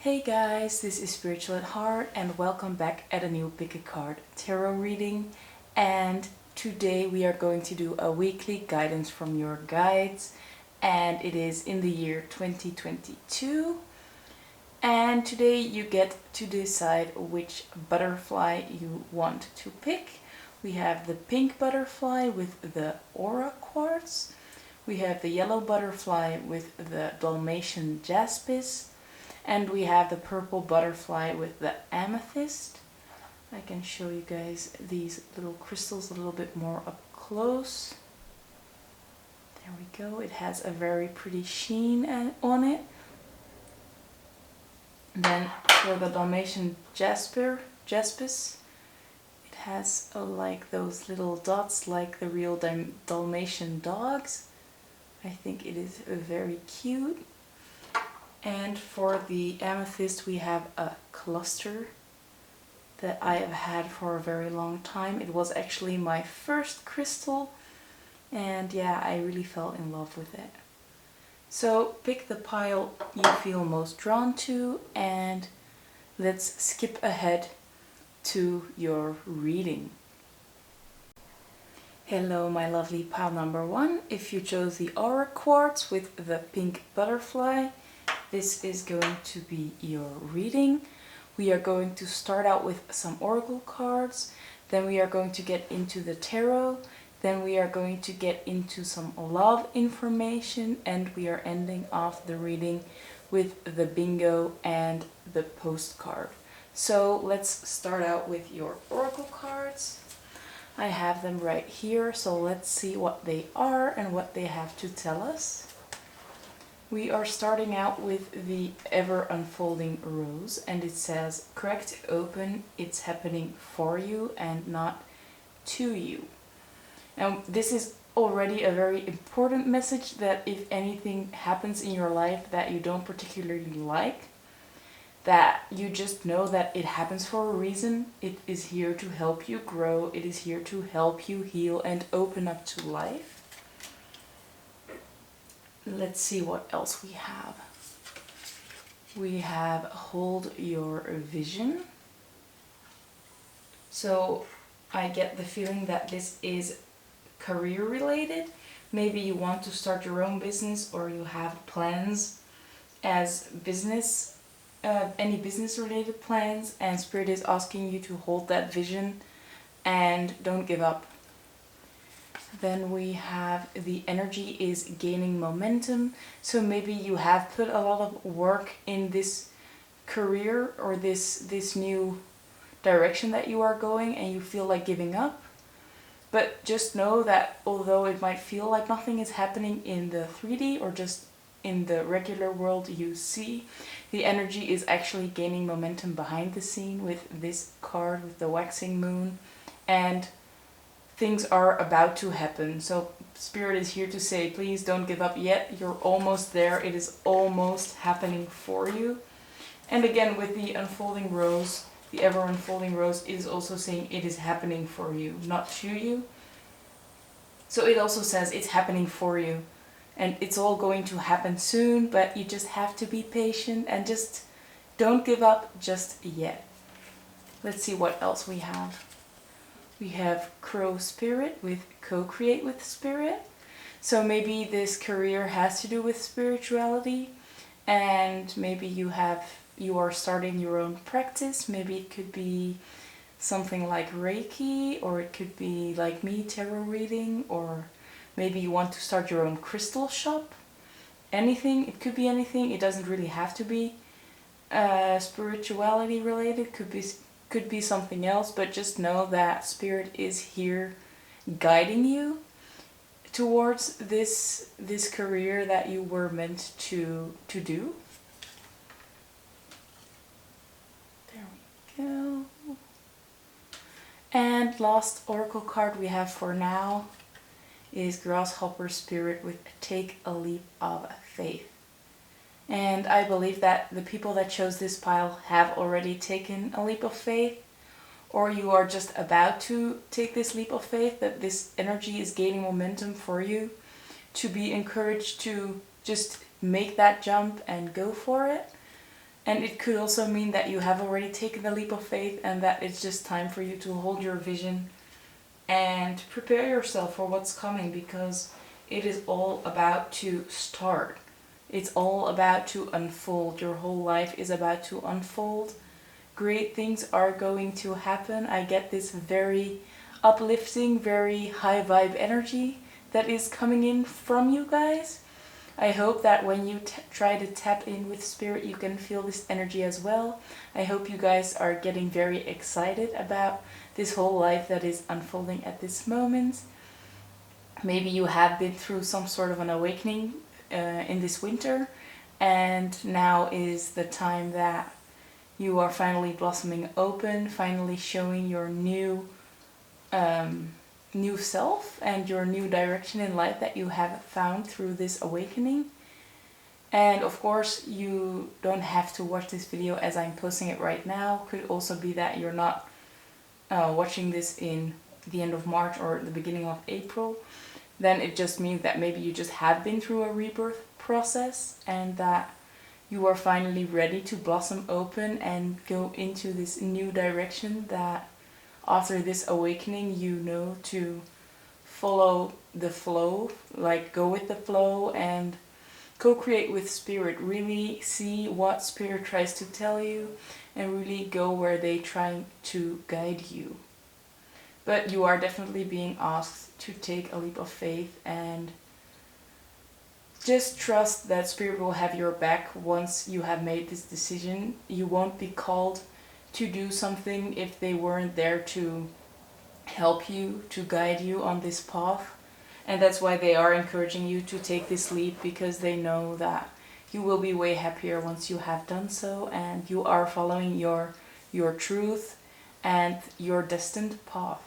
Hey guys, this is Spiritual at Heart and welcome back at a new Pick a Card tarot reading. And today we are going to do a weekly guidance from your guides, and it is in the year 2022. And today you get to decide which butterfly you want to pick. We have the pink butterfly with the aura quartz. We have the yellow butterfly with the Dalmation Jaspis. And we have the purple butterfly with the amethyst. I can show you guys these little crystals a little bit more up close. There we go. It has a very pretty sheen on it. Then for the Dalmatian Jaspis, it has like those little dots like the real Dalmatian dogs. I think it is very cute. And for the amethyst we have a cluster that I have had for a very long time. It was actually my first crystal, and yeah, I really fell in love with it. So pick the pile you feel most drawn to, and let's skip ahead to your reading. Hello my lovely pile number 1. If you chose the aura quartz with the pink butterfly, this is going to be your reading. We are going to start out with some oracle cards, then we are going to get into the tarot, then we are going to get into some love information, and we are ending off the reading with the bingo and the postcard. So let's start out with your oracle cards. I have them right here, so let's see what they are and what they have to tell us. We are starting out with the ever unfolding rose, and it says, cracked open, it's happening for you and not to you. Now this is already a very important message, that if anything happens in your life that you don't particularly like, that you just know that it happens for a reason. It is here to help you grow, it is here to help you heal and open up to life. Let's see what else we have. We have hold your vision. So I get the feeling that this is career related. Maybe you want to start your own business, or you have plans as business, any business related plans, and Spirit is asking you to hold that vision and don't give up. Then we have the energy is gaining momentum. So maybe you have put a lot of work in this career or this new direction that you are going, and you feel like giving up. But just know that although it might feel like nothing is happening in the 3D or just in the regular world you see, the energy is actually gaining momentum behind the scene with this card with the waxing moon, and things are about to happen. So Spirit is here to say, please don't give up yet. You're almost there. It is almost happening for you. And again, with the unfolding rose, the ever unfolding rose is also saying it is happening for you, not to you. So it also says it's happening for you, and it's all going to happen soon, but you just have to be patient and just don't give up just yet. Let's see what else we have. We have Crow Spirit with Co-Create with Spirit. So maybe this career has to do with spirituality, and maybe you are starting your own practice. Maybe it could be something like Reiki, or it could be like me, tarot reading, or maybe you want to start your own crystal shop. Anything, it could be anything. It doesn't really have to be spirituality related. Could be something else, but just know that Spirit is here guiding you towards this career that you were meant to do. There we go. And last oracle card we have for now is Grasshopper Spirit with Take a Leap of Faith. And I believe that the people that chose this pile have already taken a leap of faith, or you are just about to take this leap of faith, that this energy is gaining momentum for you to be encouraged to just make that jump and go for it. And it could also mean that you have already taken the leap of faith and that it's just time for you to hold your vision and prepare yourself for what's coming, because it is all about to start. It's all about to unfold. Your whole life is about to unfold. Great things are going to happen. I get this very uplifting, very high vibe energy that is coming in from you guys. I hope that when you try to tap in with spirit, you can feel this energy as well. I hope you guys are getting very excited about this whole life that is unfolding at this moment. Maybe you have been through some sort of an awakening in this winter, and now is the time that you are finally blossoming open, finally showing your new self and your new direction in life that you have found through this awakening. And of course, you don't have to watch this video as I'm posting it right now. Could also be that you're not watching this in the end of March or the beginning of April. Then it just means that maybe you just have been through a rebirth process and that you are finally ready to blossom open and go into this new direction that after this awakening you know to follow the flow, like go with the flow and co-create with spirit. Really see what spirit tries to tell you and really go where they try to guide you. But you are definitely being asked to take a leap of faith and just trust that spirit will have your back once you have made this decision. You won't be called to do something if they weren't there to help you, to guide you on this path. And that's why they are encouraging you to take this leap, because they know that you will be way happier once you have done so and you are following your truth and your destined path.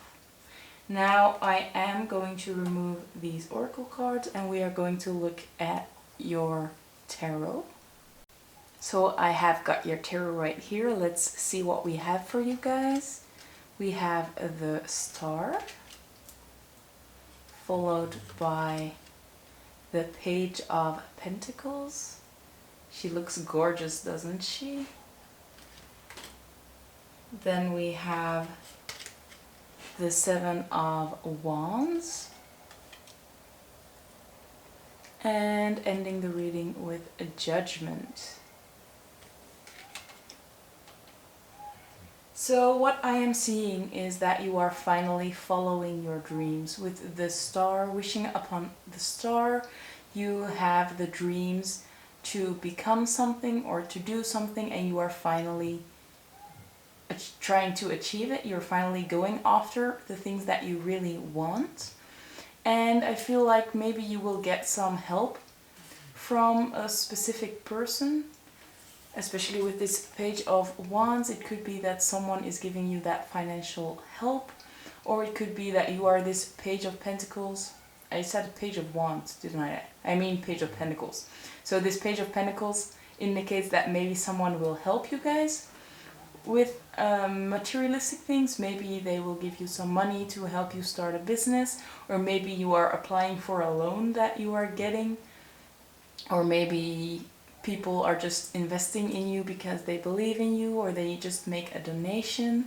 Now I am going to remove these oracle cards and we are going to look at your tarot. So I have got your tarot right here. Let's see what we have for you guys. We have the Star, followed by the Page of Pentacles. She looks gorgeous, doesn't she? Then we have the Seven of Wands. And ending the reading with a Judgment. So what I am seeing is that you are finally following your dreams. With the Star, wishing upon the Star, you have the dreams to become something or to do something, and you are finally trying to achieve it. You're finally going after the things that you really want. And I feel like maybe you will get some help from a specific person. Especially with this Page of Wands, it could be that someone is giving you that financial help, or it could be that you are this Page of Pentacles. I said Page of Wands, didn't I? I mean Page of Pentacles. So this Page of Pentacles indicates that maybe someone will help you guys with materialistic things. Maybe they will give you some money to help you start a business, or maybe you are applying for a loan that you are getting, or maybe people are just investing in you because they believe in you, or they just make a donation.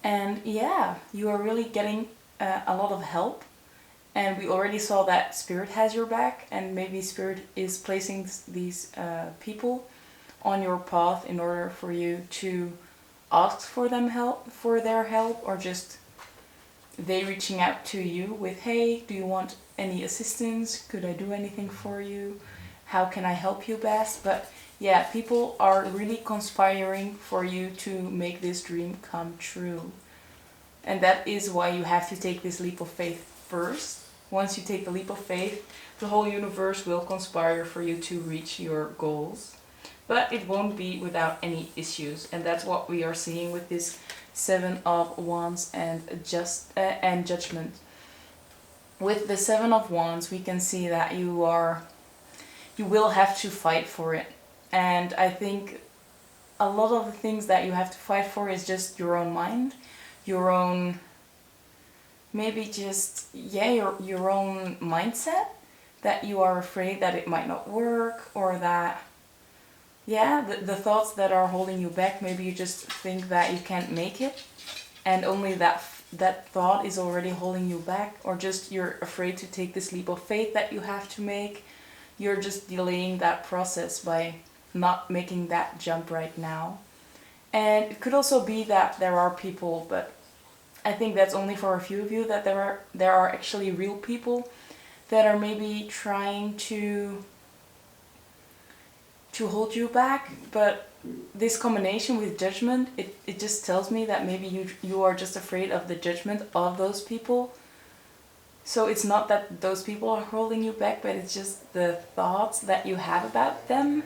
And yeah, you are really getting a lot of help. And we already saw that spirit has your back, and maybe spirit is placing these people on your path in order for you to ask for their help, or just they reaching out to you with, hey, do you want any assistance? Could I do anything for you? How can I help you best? But yeah, people are really conspiring for you to make this dream come true. And that is why you have to take this leap of faith first. Once you take the leap of faith, the whole universe will conspire for you to reach your goals. But it won't be without any issues. And that's what we are seeing with this Seven of Wands and Judgment. With the Seven of Wands, we can see that you will have to fight for it. And I think a lot of the things that you have to fight for is just your own mind, your own, maybe just, your own mindset, that you are afraid that it might not work, or that yeah, the thoughts that are holding you back, maybe you just think that you can't make it, and only that thought is already holding you back, or just you're afraid to take this leap of faith that you have to make. You're just delaying that process by not making that jump right now. And it could also be that there are people, but I think that's only for a few of you, that there are actually real people that are maybe trying to hold you back. But this combination with judgment, it just tells me that maybe you are just afraid of the judgment of those people. So it's not that those people are holding you back, but it's just the thoughts that you have about them.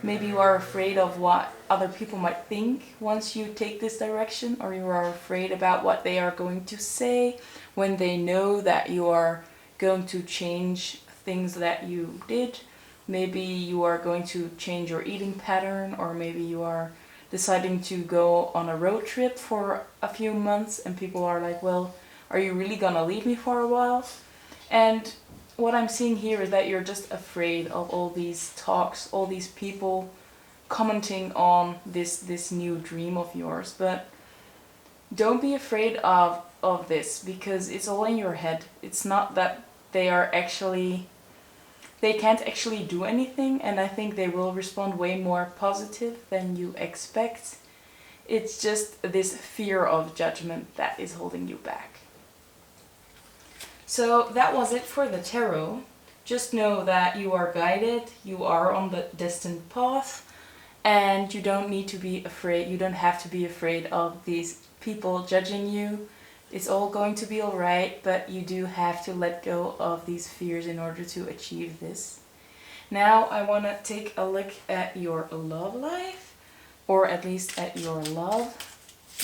Maybe you are afraid of what other people might think once you take this direction, or you are afraid about what they are going to say when they know that you are going to change things that you did. Maybe you are going to change your eating pattern, or maybe you are deciding to go on a road trip for a few months and people are like, well, are you really gonna leave me for a while? And what I'm seeing here is that you're just afraid of all these talks, all these people commenting on this new dream of yours. But don't be afraid of this, because it's all in your head. It's not that they can't actually do anything, and I think they will respond way more positive than you expect. It's just this fear of judgment that is holding you back. So that was it for the tarot. Just know that you are guided, you are on the destined path, and you don't need to be afraid, you don't have to be afraid of these people judging you. It's all going to be alright, but you do have to let go of these fears in order to achieve this. Now I want to take a look at your love life, or at least at your love.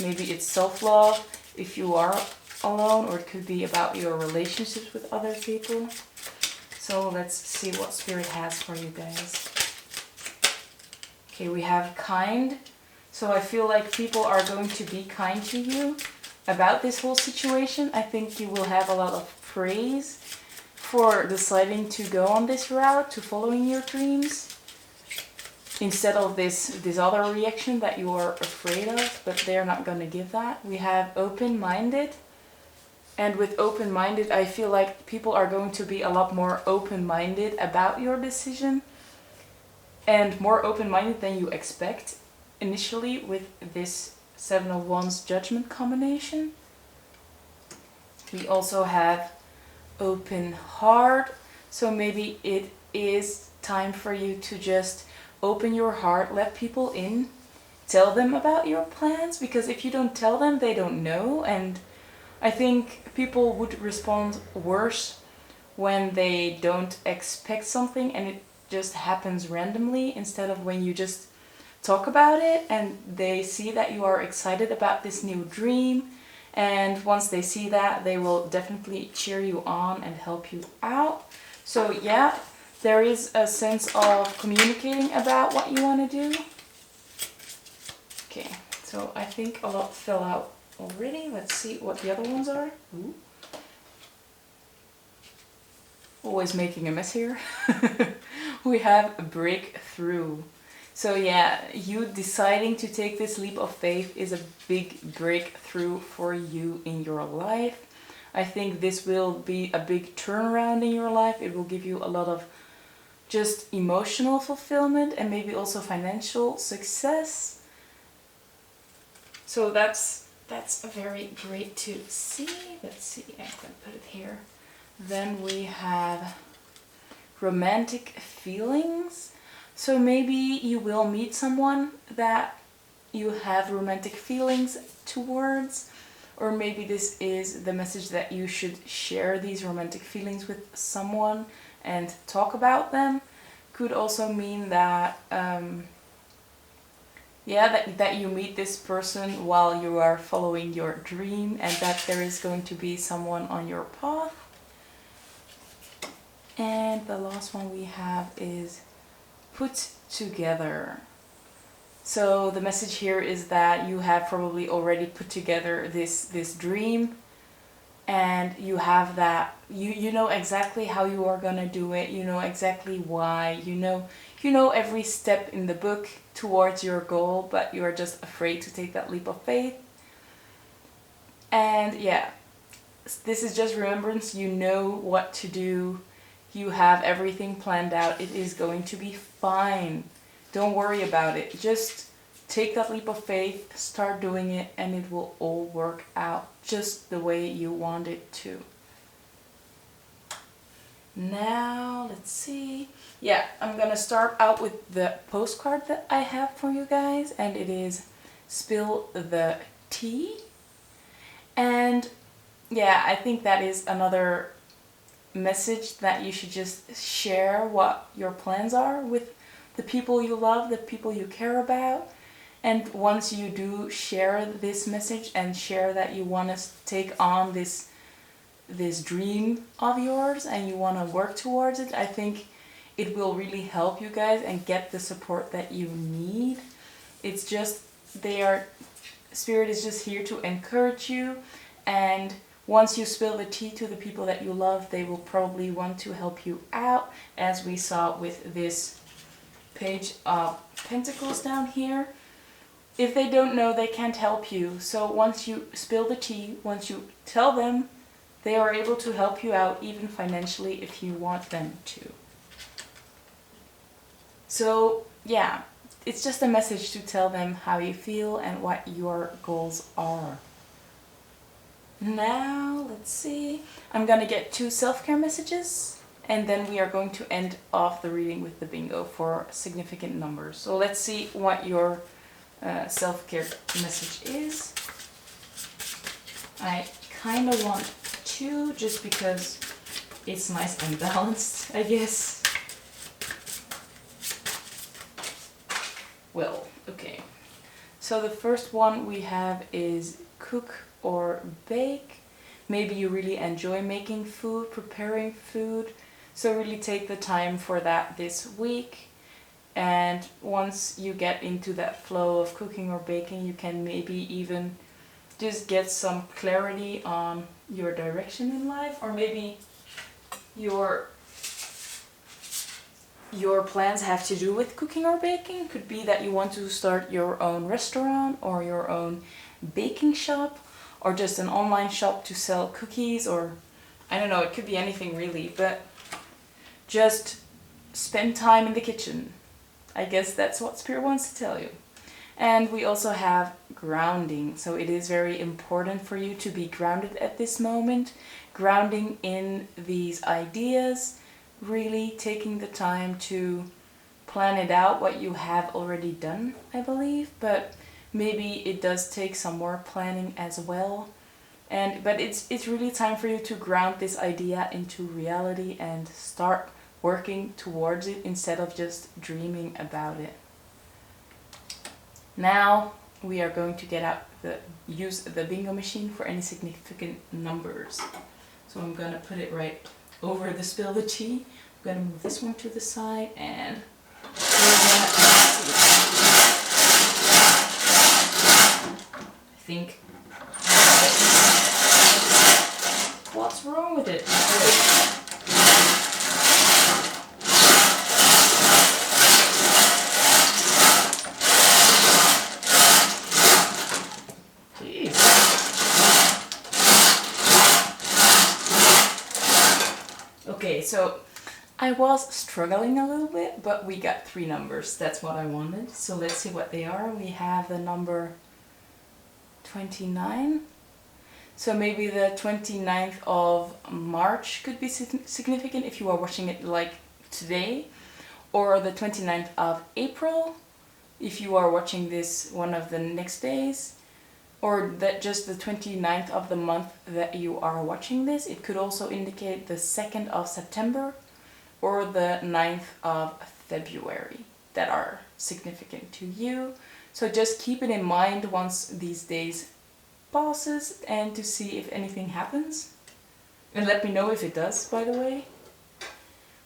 Maybe it's self-love if you are alone, or it could be about your relationships with other people. So let's see what Spirit has for you guys. Okay, we have kind. So I feel like people are going to be kind to you about this whole situation. I think you will have a lot of praise for deciding to go on this route, to following your dreams, instead of this other reaction that you are afraid of, but they're not going to give that. We have open-minded. And with open-minded, I feel like people are going to be a lot more open-minded about your decision, and more open-minded than you expect initially with this Seven of Wands Judgment combination. We also have open heart. So maybe it is time for you to just open your heart, let people in, tell them about your plans, because if you don't tell them, they don't know. And I think people would respond worse when they don't expect something and it just happens randomly, instead of when you just talk about it and they see that you are excited about this new dream. And once they see that, they will definitely cheer you on and help you out. So yeah, there is a sense of communicating about what you want to do. Okay, so I think a lot fell out already. Let's see what the other ones are. Ooh. Always making a mess here. We have breakthrough. So yeah, you deciding to take this leap of faith is a big breakthrough for you in your life. I think this will be a big turnaround in your life. It will give you a lot of just emotional fulfillment and maybe also financial success. So that's very great to see. Let's see, I can put it here. Then we have romantic feelings. So maybe you will meet someone that you have romantic feelings towards, or maybe this is the message that you should share these romantic feelings with someone and talk about them. Could also mean that that you meet this person while you are following your dream, and that there is going to be someone on your path. And the last one we have is put together. So the message here is that you have probably already put together this dream, and you have that, you know exactly how you are gonna do it, you know exactly why, you know you know every step in the book towards your goal, but you are just afraid to take that leap of faith. And yeah, this is just remembrance. You know what to do. You have everything planned out. It is going to be fine. Don't worry about it. Just take that leap of faith, start doing it, and it will all work out just the way you want it to. Now, let's see. Yeah, I'm gonna start out with the postcard that I have for you guys, and it is Spill the Tea. And yeah, I think that is another message that you should just share what your plans are with the people you love, the people you care about. And once you do share this message and share that you want to take on this dream of yours and you want to work towards it, I think it will really help you guys and get the support that you need. It's just, Spirit is just here to encourage you, and once you spill the tea to the people that you love, they will probably want to help you out, as we saw with this Page of Pentacles down here. If they don't know, they can't help you. So once you spill the tea, once you tell them, they are able to help you out, even financially, if you want them to. So yeah, it's just a message to tell them how you feel and what your goals are. Now, let's see. I'm gonna get 2 self-care messages, and then we are going to end off the reading with the bingo for significant numbers. So let's see what your self-care message is. I kind of want 2 just because it's nice and balanced, I guess. Well, okay. So the first one we have is cook or bake. Maybe you really enjoy making food, preparing food. So really take the time for that this week. And once you get into that flow of cooking or baking, you can maybe even just get some clarity on your direction in life, or maybe your plans have to do with cooking or baking. Could be that you want to start your own restaurant or your own baking shop, or just an online shop to sell cookies, or I don't know, it could be anything really, but just spend time in the kitchen. I guess that's what Spirit wants to tell you. And we also have grounding. So it is very important for you to be grounded at this moment. Grounding in these ideas, really taking the time to plan it out, what you have already done, I believe. But maybe it does take some more planning as well. But it's really time for you to ground this idea into reality and start working towards it instead of just dreaming about it. Now we are going to use the bingo machine for any significant numbers. So I'm gonna put it right over the spill the tea. I'm gonna move this one to the side, and we're gonna I think. What's wrong with it? Okay, so I was struggling a little bit, but we got 3 numbers. That's what I wanted. So let's see what they are. We have the number 29. So maybe the 29th of March could be significant if you are watching it like today. Or the 29th of April if you are watching this one of the next days. Or that just the 29th of the month that you are watching this. It could also indicate the 2nd of September or the 9th of February that are significant to you. So just keep it in mind once these days passes, and to see if anything happens. And let me know if it does, by the way.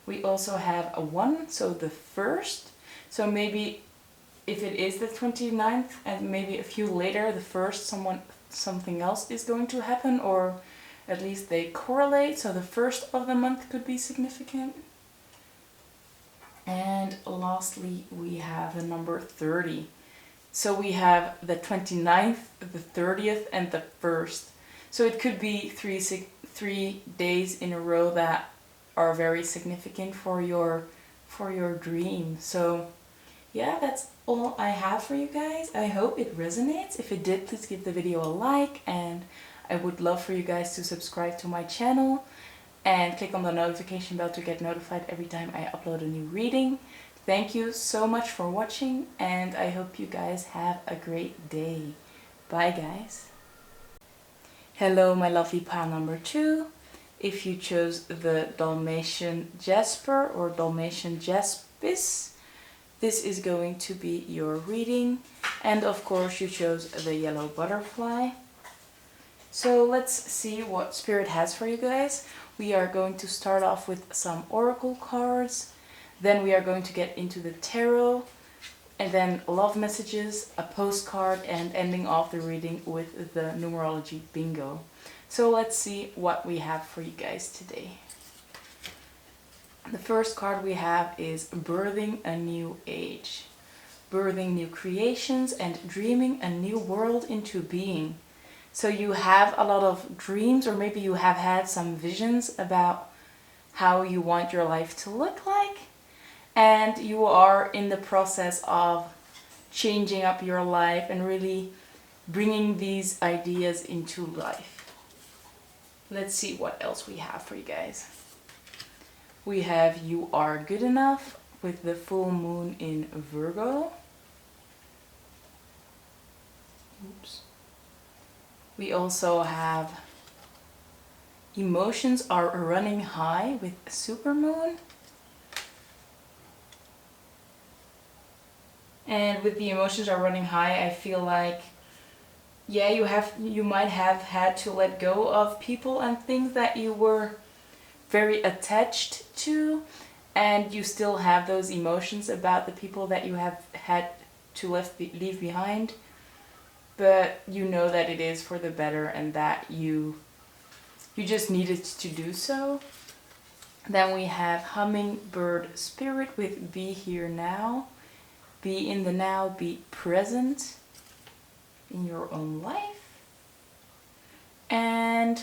We also have a 1, so the 1st. So maybe if it is the 29th and maybe a few later, the 1st, something else is going to happen, or at least they correlate. So the 1st of the month could be significant. And lastly, we have the number 30. So we have the 29th, the 30th, and the 1st. So it could be three days in a row that are very significant for your dream. So yeah, that's all I have for you guys. I hope it resonates. If it did, please give the video a like, and I would love for you guys to subscribe to my channel and click on the notification bell to get notified every time I upload a new reading. Thank you so much for watching, and I hope you guys have a great day. Bye guys. Hello my lovely pile number 2. If you chose the Dalmation Jasper or Dalmation Jaspis, this is going to be your reading. And of course you chose the yellow butterfly. So let's see what Spirit has for you guys. We are going to start off with some oracle cards. Then we are going to get into the tarot. And then love messages, a postcard, and ending off the reading with the Numerology Bingo. So let's see what we have for you guys today. The first card we have is Birthing a New Age. Birthing new creations and dreaming a new world into being. So you have a lot of dreams, or maybe you have had some visions about how you want your life to look like. And you are in the process of changing up your life and really bringing these ideas into life. Let's see what else we have for you guys. We have You Are Good Enough with the full moon in Virgo. Oops. We also have Emotions Are Running High with Supermoon. And with the emotions are running high, I feel like, yeah, you might have had to let go of people and things that you were very attached to, and you still have those emotions about the people that you have had to leave behind, but you know that it is for the better and that you just needed to do so. Then we have Hummingbird Spirit with Be Here Now. Be in the now, be present in your own life. And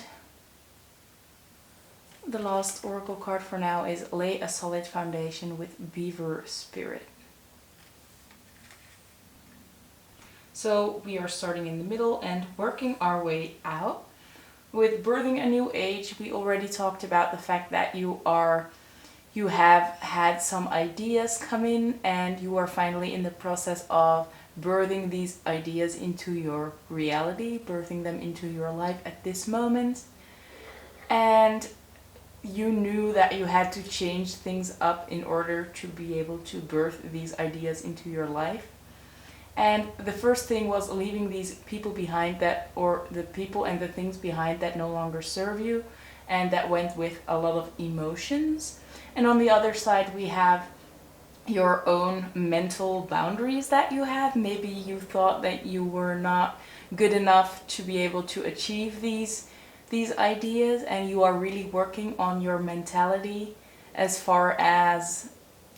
the last oracle card for now is Lay a Solid Foundation with Beaver Spirit. So we are starting in the middle and working our way out. With Birthing a New Age, we already talked about the fact that you have had some ideas come in, and you are finally in the process of birthing these ideas into your reality, birthing them into your life at this moment. And you knew that you had to change things up in order to be able to birth these ideas into your life. And the first thing was leaving these people behind that, or the people and the things behind that no longer serve you, and that went with a lot of emotions. And on the other side, we have your own mental boundaries that you have. Maybe you thought that you were not good enough to be able to achieve these ideas, and you are really working on your mentality as far as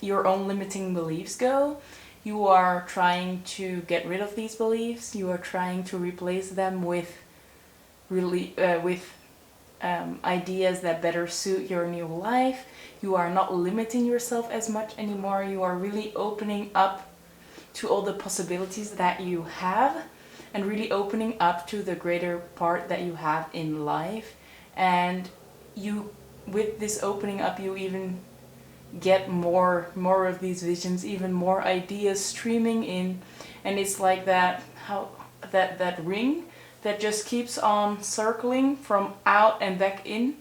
your own limiting beliefs go. You are trying to get rid of these beliefs. You are trying to replace them with ideas that better suit your new life. You are not limiting yourself as much anymore. You are really opening up to all the possibilities that you have, and really opening up to the greater part that you have in life. And you, with this opening up, you even get more of these visions, even more ideas streaming in. And it's like that ring that just keeps on circling from out and back in.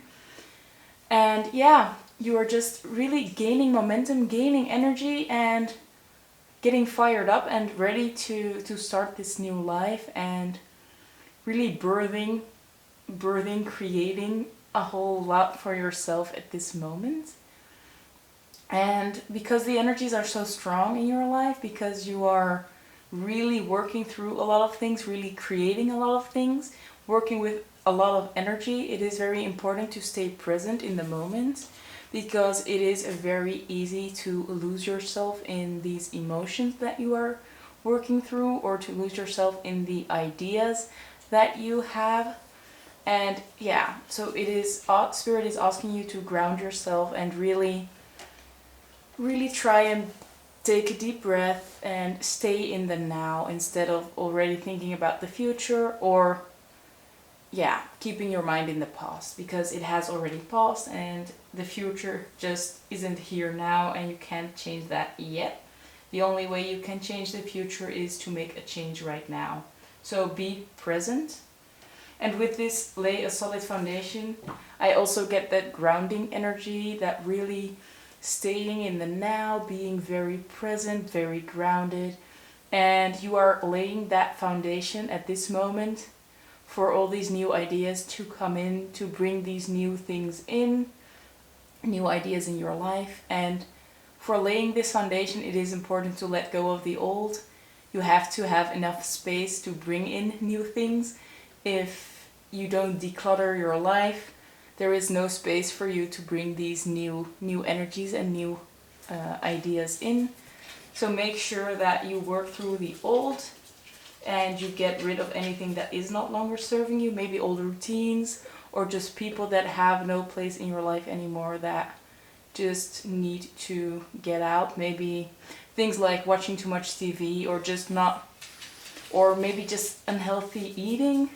And yeah, you are just really gaining momentum, gaining energy, and getting fired up and ready to start this new life, and really birthing, creating a whole lot for yourself at this moment. And because the energies are so strong in your life, because you are really working through a lot of things, really creating a lot of things, working with a lot of energy, it is very important to stay present in the moment, because it is very easy to lose yourself in these emotions that you are working through, or to lose yourself in the ideas that you have. And yeah, so it is, Spirit is asking you to ground yourself and really try and take a deep breath and stay in the now instead of already thinking about the future, or yeah, keeping your mind in the past, because it has already passed and the future just isn't here now and you can't change that yet. The only way you can change the future is to make a change right now. So be present. And with this, lay a solid foundation. I also get that grounding energy, that really staying in the now, being very present, very grounded. And you are laying that foundation at this moment for all these new ideas to come in, to bring these new things in, new ideas in your life. And for laying this foundation, it is important to let go of the old. You have to have enough space to bring in new things. If you don't declutter your life, there is no space for you to bring these new energies and new ideas in. So make sure that you work through the old and you get rid of anything that is not longer serving you, maybe old routines or just people that have no place in your life anymore that just need to get out. Maybe things like watching too much TV, or just not, or maybe just unhealthy eating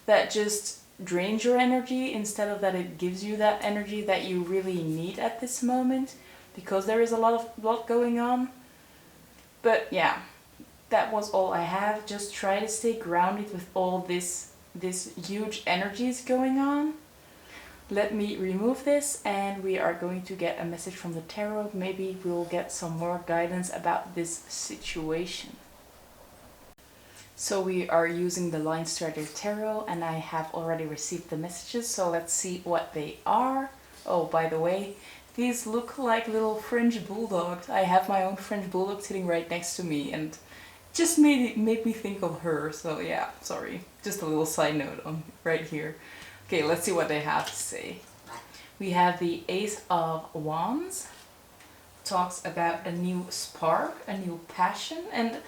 that just drains your energy instead of that it gives you that energy that you really need at this moment, because there is a lot going on. But yeah, that was all I have. Just try to stay grounded with all this huge energies going on. Let me remove this and we are going to get a message from the tarot. Maybe we'll get some more guidance about this situation. So we are using the Line Strider Tarot and I have already received the messages, so let's see what they are. Oh, by the way, these look like little French bulldogs. I have my own French bulldog sitting right next to me and just made me think of her. So yeah, sorry. Just a little side note on right here. Okay, let's see what they have to say. We have the Ace of Wands. Talks about a new spark, a new passion, and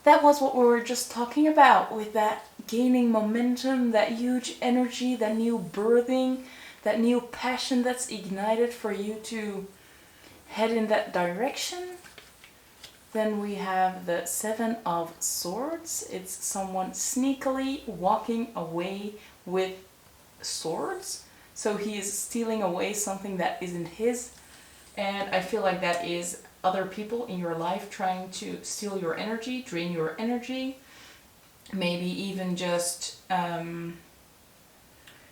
that was what we were just talking about with that gaining momentum, that huge energy, that new birthing, that new passion that's ignited for you to head in that direction. Then we have the Seven of Swords. It's someone sneakily walking away with swords. So he is stealing away something that isn't his. And I feel like that is other people in your life trying to steal your energy, drain your energy. Maybe even just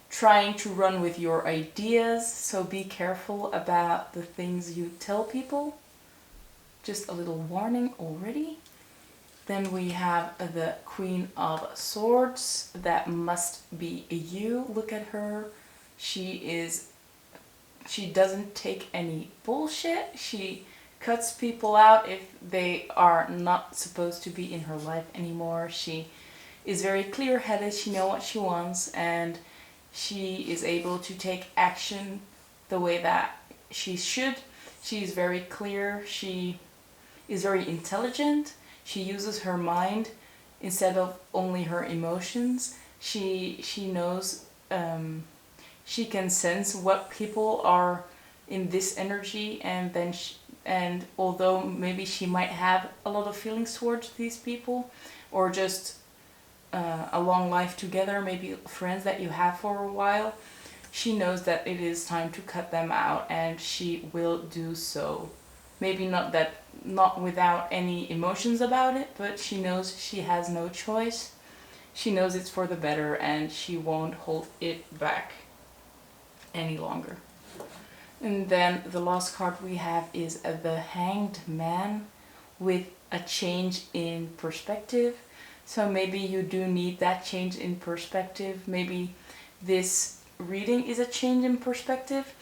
trying to run with your ideas. So be careful about the things you tell people. Just a little warning already. Then we have the Queen of Swords. That must be you. Look at her. She doesn't take any bullshit. She cuts people out if they are not supposed to be in her life anymore. She is very clear-headed. She knows what she wants, and she is able to take action the way that she should. She is very clear. She is very intelligent. She uses her mind instead of only her emotions. She knows, she can sense what people are in this energy, and then and although maybe she might have a lot of feelings towards these people, or just a long life together, maybe friends that you have for a while, she knows that it is time to cut them out, and she will do so. Maybe not without any emotions about it, but she knows she has no choice. She knows it's for the better, and she won't hold it back any longer. And then the last card we have is the Hanged Man with a change in perspective. So maybe you do need that change in perspective. Maybe this reading is a change in perspective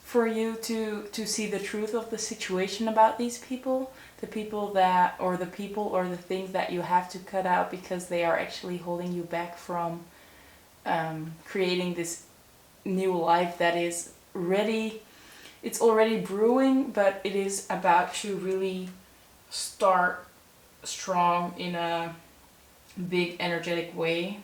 for you to see the truth of the situation about these people. The people or the things that you have to cut out because they are actually holding you back from creating this new life that is ready it's already brewing, but it is about to really start strong in a big energetic way.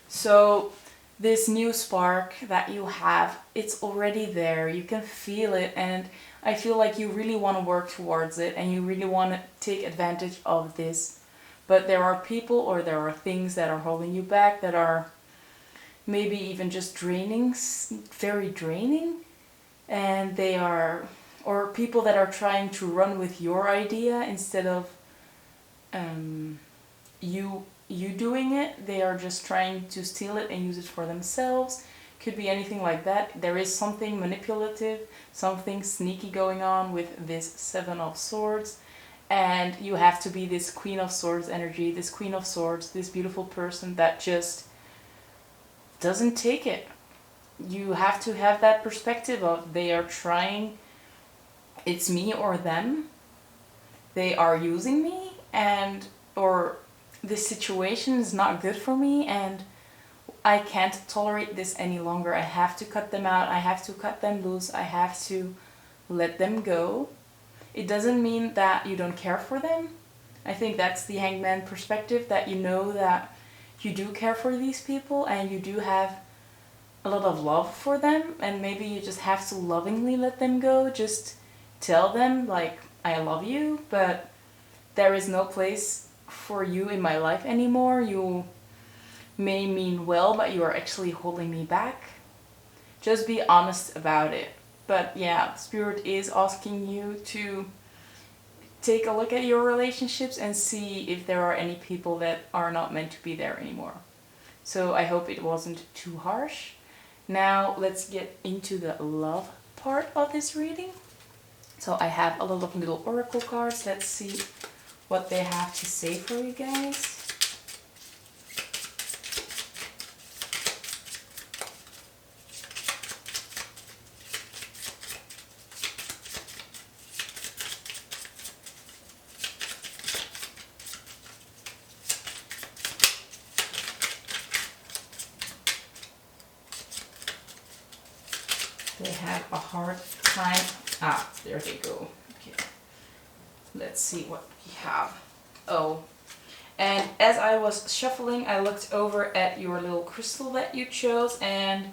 So this new spark that you have, it's already there. You can feel it, and I feel like you really want to work towards it and you really want to take advantage of this. But there are people or there are things that are holding you back, that are maybe even just draining, very draining. And they are, or people that are trying to run with your idea instead of you doing it. They are just trying to steal it and use it for themselves. Could be anything like that. There is something manipulative, something sneaky going on with this Seven of Swords. And you have to be this Queen of Swords energy, this Queen of Swords, this beautiful person that just doesn't take it. You have to have that perspective of they are trying, it's me or them. They are using me, and or this situation is not good for me and I can't tolerate this any longer. I have to cut them out. I have to cut them loose. I have to let them go. It doesn't mean that you don't care for them. I think that's the Hangman perspective, that you know that you do care for these people and you do have a lot of love for them, and maybe you just have to lovingly let them go. Just tell them, like, I love you, but there is no place for you in my life anymore. You may mean well, but you are actually holding me back. Just be honest about it. But yeah, Spirit is asking you to take a look at your relationships and see if there are any people that are not meant to be there anymore. So I hope it wasn't too harsh. Now let's get into the love part of this reading. So I have a lot of little oracle cards. Let's see what they have to say for you guys. They have a hard time. There they go. Okay. Let's see what we have. Oh, and as I was shuffling, I looked over at your little crystal that you chose, and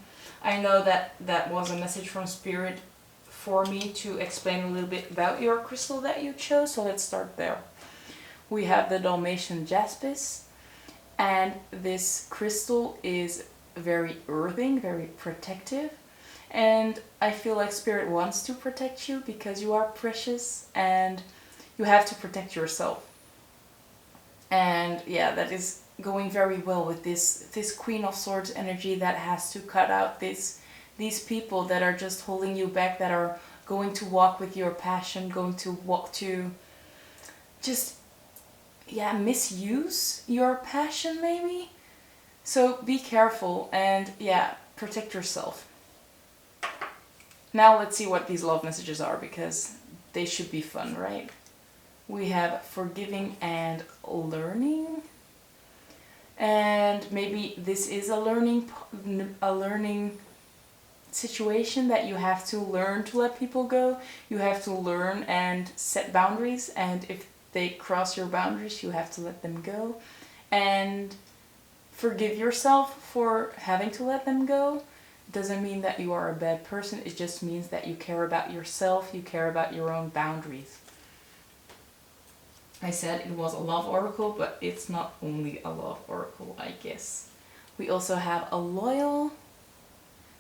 I know that that was a message from Spirit for me to explain a little bit about your crystal that you chose, so let's start there. We have the Dalmation Jaspis, and this crystal is very earthing, very protective. And I feel like Spirit wants to protect you because you are precious and you have to protect yourself. And yeah, that is going very well with this Queen of Swords energy that has to cut out these people that are just holding you back, that are going to walk with your passion, going to walk to just, yeah, misuse your passion maybe. So be careful and yeah, protect yourself. Now let's see what these love messages are, because they should be fun, right? We have forgiving and learning. And maybe this is a learning situation that you have to learn to let people go. You have to learn and set boundaries, and if they cross your boundaries, you have to let them go. And forgive yourself for having to let them go. Doesn't mean that you are a bad person. It just means that you care about yourself, you care about your own boundaries. I said it was a love oracle, but it's not only a love oracle, I guess. We also have a loyal.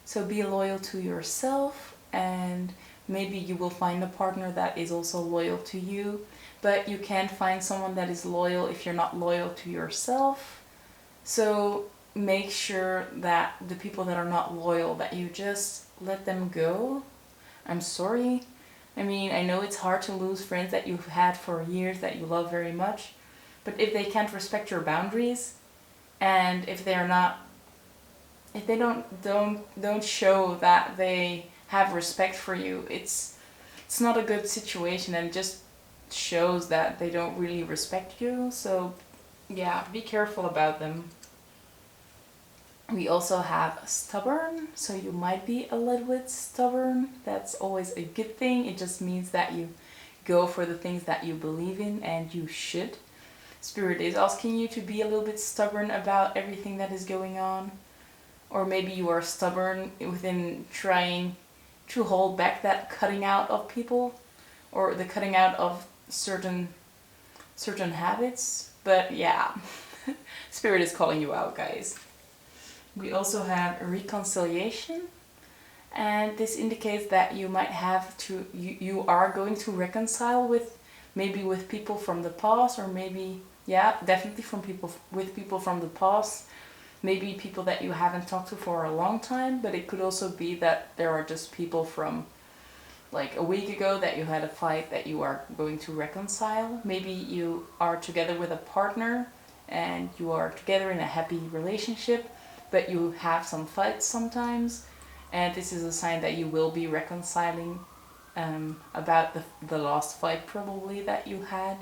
So be loyal to yourself, and maybe you will find a partner that is also loyal to you. But you can't find someone that is loyal if you're not loyal to yourself. So make sure that the people that are not loyal, that you just let them go. I'm sorry. I mean, I know it's hard to lose friends that you've had for years that you love very much, but if they can't respect your boundaries, and if they're not, if they don't show that they have respect for you, it's not a good situation, and just shows that they don't really respect you. So yeah, be careful about them. We also have stubborn, so you might be a little bit stubborn. That's always a good thing. It just means that you go for the things that you believe in, and you should. Spirit is asking you to be a little bit stubborn about everything that is going on. Or maybe you are stubborn within trying to hold back that cutting out of people, or the cutting out of certain habits. But yeah, Spirit is calling you out, guys. We also have reconciliation, and this indicates that you might have to, you are going to reconcile with, maybe with people from the past, or maybe, yeah, definitely with people from the past, maybe people that you haven't talked to for a long time. But it could also be that there are just people from like a week ago that you had a fight that you are going to reconcile. Maybe you are together with a partner and you are together in a happy relationship, but you have some fights sometimes, and this is a sign that you will be reconciling about the last fight probably that you had.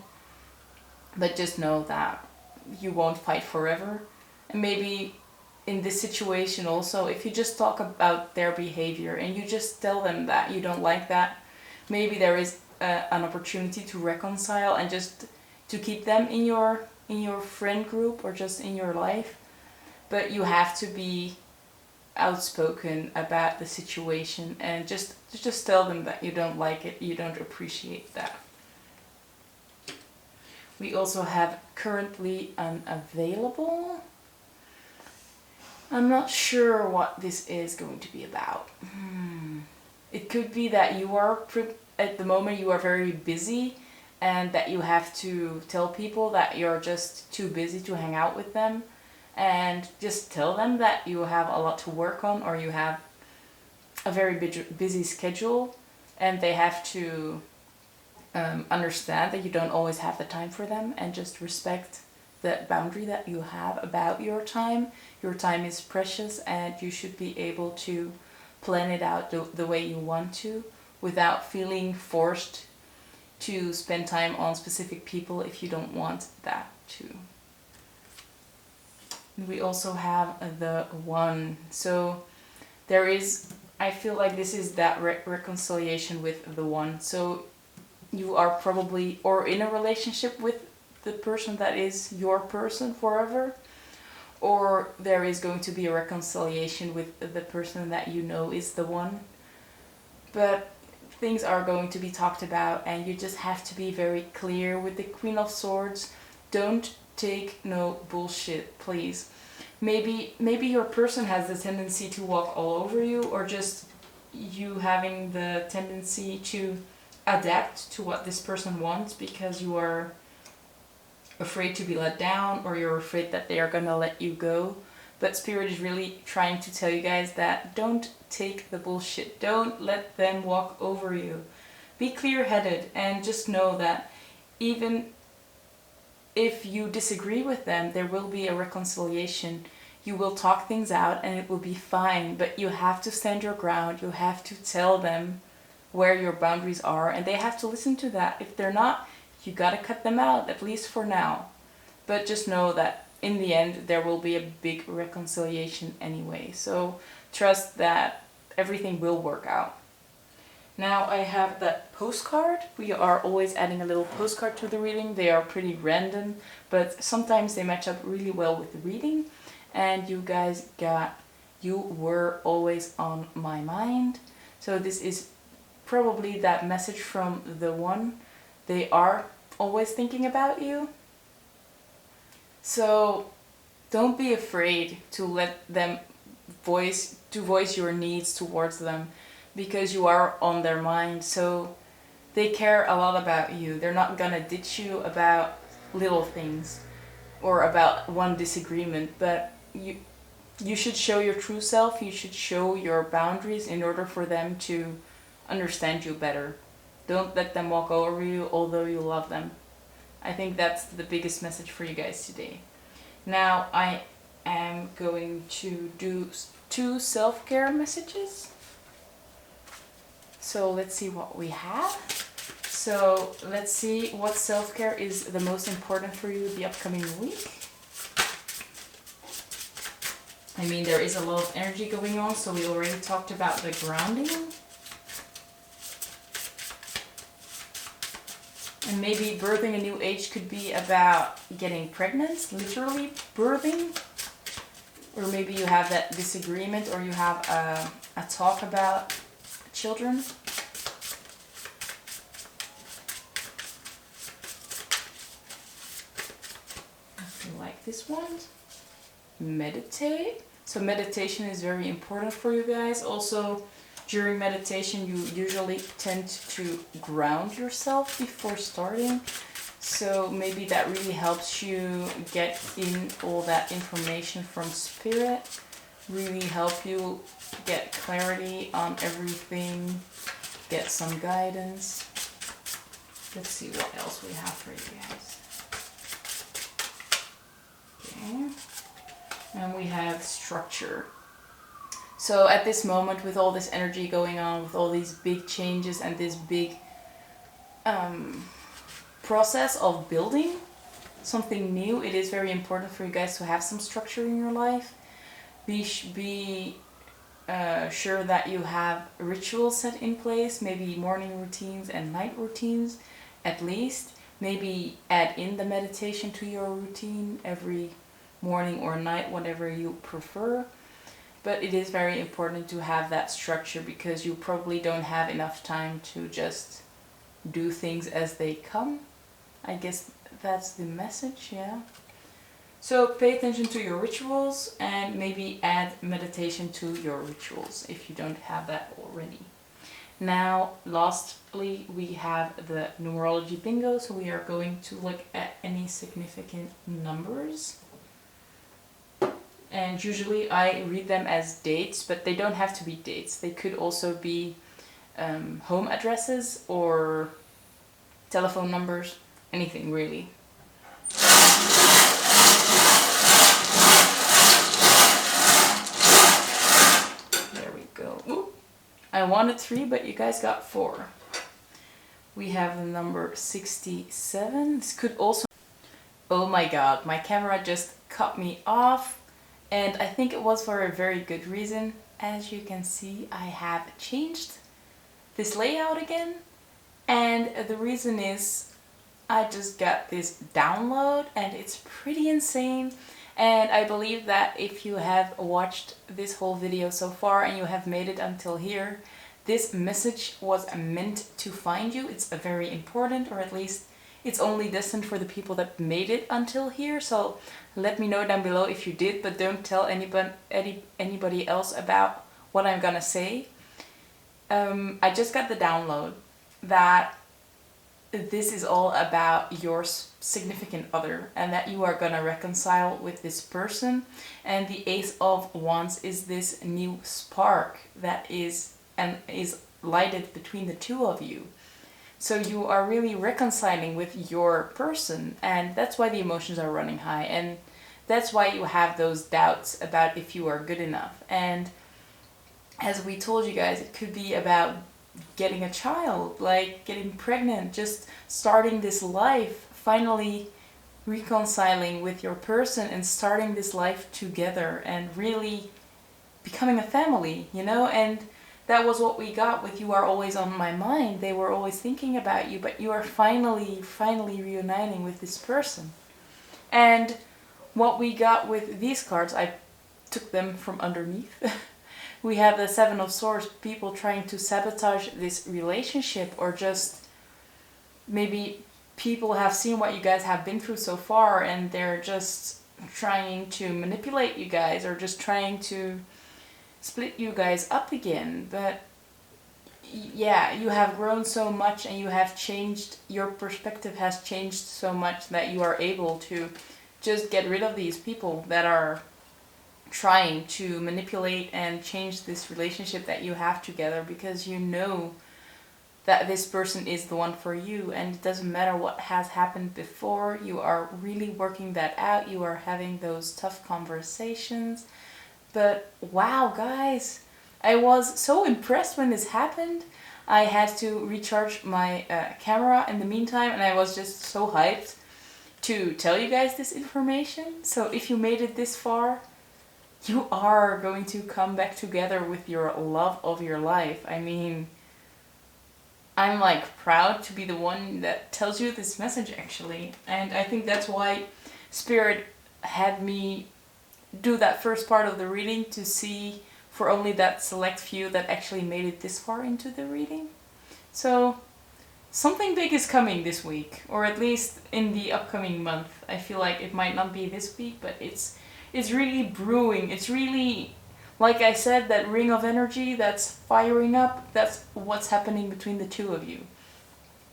But just know that you won't fight forever. And maybe in this situation also, if you just talk about their behavior and you just tell them that you don't like that, maybe there is an opportunity to reconcile and just to keep them in your friend group or just in your life. But you have to be outspoken about the situation and just tell them that you don't like it, you don't appreciate that. We also have currently unavailable. I'm not sure what this is going to be about. It could be that you are, at the moment you are very busy, and that you have to tell people that you're just too busy to hang out with them. And just tell them that you have a lot to work on, or you have a very busy schedule, and they have to understand that you don't always have the time for them, and just respect the boundary that you have about your time. Your time is precious, and you should be able to plan it out the way you want to, without feeling forced to spend time on specific people if you don't want that to. We also have the one. So there is, I feel like this is that reconciliation with the one. So you are probably, or in a relationship with the person that is your person forever, or there is going to be a reconciliation with the person that you know is the one. But things are going to be talked about, and you just have to be very clear with the Queen of Swords. Don't take no bullshit, please. Maybe your person has the tendency to walk all over you, or just you having the tendency to adapt to what this person wants because you are afraid to be let down, or you're afraid that they are gonna let you go. But Spirit is really trying to tell you guys that don't take the bullshit. Don't let them walk over you. Be clear-headed, and just know that even if you disagree with them, there will be a reconciliation. You will talk things out and it will be fine, but you have to stand your ground. You have to tell them where your boundaries are, and they have to listen to that. If they're not, you gotta cut them out, at least for now. But just know that in the end, there will be a big reconciliation anyway. So trust that everything will work out. Now I have that postcard. We are always adding a little postcard to the reading. They are pretty random, but sometimes they match up really well with the reading. And you guys you were always on my mind. So this is probably that message from the one. They are always thinking about you. So don't be afraid to let them voice your needs towards them, because you are on their mind. So they care a lot about you. They're not gonna ditch you about little things or about one disagreement, but you should show your true self. You should show your boundaries in order for them to understand you better. Don't let them walk over you, although you love them. I think that's the biggest message for you guys today. Now I am going to do 2 self-care messages. So let's see what we have. So let's see what self-care is the most important for you the upcoming week. I mean, there is a lot of energy going on, so we already talked about the grounding. And maybe birthing a new age could be about getting pregnant, literally birthing. Or maybe you have that disagreement, or you have a talk about children. If you like this one, meditate. So meditation is very important for you guys. Also, during meditation, you usually tend to ground yourself before starting. So maybe that really helps you get in all that information from spirit. Really help you get clarity on everything. Get some guidance. Let's see what else we have for you guys. Okay. And we have structure. So at this moment, with all this energy going on, with all these big changes and this big process of building something new, it is very important for you guys to have some structure in your life. Be sure that you have rituals set in place, maybe morning routines and night routines at least. Maybe add in the meditation to your routine every morning or night, whatever you prefer. But it is very important to have that structure, because you probably don't have enough time to just do things as they come. I guess that's the message, yeah. So pay attention to your rituals and maybe add meditation to your rituals if you don't have that already. Now, lastly, we have the Numerology Bingo. So we are going to look at any significant numbers. And usually I read them as dates, but they don't have to be dates. They could also be home addresses or telephone numbers, anything really. There we go. Ooh. I wanted 3, but you guys got 4. We have the number 67. This could also... Oh my god, my camera just cut me off. And I think it was for a very good reason. As you can see, I have changed this layout again. And the reason is I just got this download and it's pretty insane. And I believe that if you have watched this whole video so far and you have made it until here, this message was meant to find you. It's very important, or at least it's only destined for the people that made it until here. So let me know down below if you did, but don't tell anybody else about what I'm gonna say. I just got the download that this is all about your significant other and that you are gonna reconcile with this person. And the Ace of Wands is this new spark that is lighted between the two of you. So you are really reconciling with your person, and that's why the emotions are running high, and that's why you have those doubts about if you are good enough. And as we told you guys, it could be about getting a child, like getting pregnant, just starting this life, finally reconciling with your person and starting this life together and really becoming a family, you know? And that was what we got with You Are Always on My Mind. They were always thinking about you, but you are finally reuniting with this person. And what we got with these cards, I took them from underneath. We have the Seven of Swords, people trying to sabotage this relationship, or just maybe people have seen what you guys have been through so far and they're just trying to manipulate you guys, or just trying to split you guys up again. But yeah, you have grown so much and you have changed, your perspective has changed so much that you are able to just get rid of these people that are trying to manipulate and change this relationship that you have together, because you know that this person is the one for you, and it doesn't matter what has happened before. You are really working that out. You are having those tough conversations. But wow, guys, I was so impressed when this happened. I had to recharge my camera in the meantime, and I was just so hyped to tell you guys this information. So if you made it this far, you are going to come back together with your love of your life. I mean, I'm like proud to be the one that tells you this message actually. And I think that's why Spirit had me do that first part of the reading to see for only that select few that actually made it this far into the reading. So something big is coming this week, or at least in the upcoming month. I feel like it might not be this week, but it's really brewing. It's really, like I said, that ring of energy that's firing up. That's what's happening between the two of you.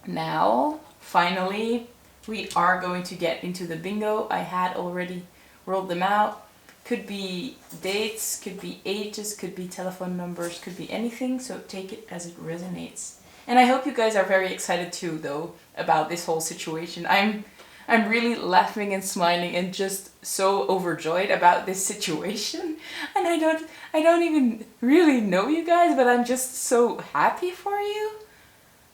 Now, finally, we are going to get into the bingo. I had already rolled them out. Could be dates, could be ages, could be telephone numbers, could be anything. So take it as it resonates. And I hope you guys are very excited too, though, about this whole situation. I'm really laughing and smiling and just so overjoyed about this situation. And I don't even really know you guys, but I'm just so happy for you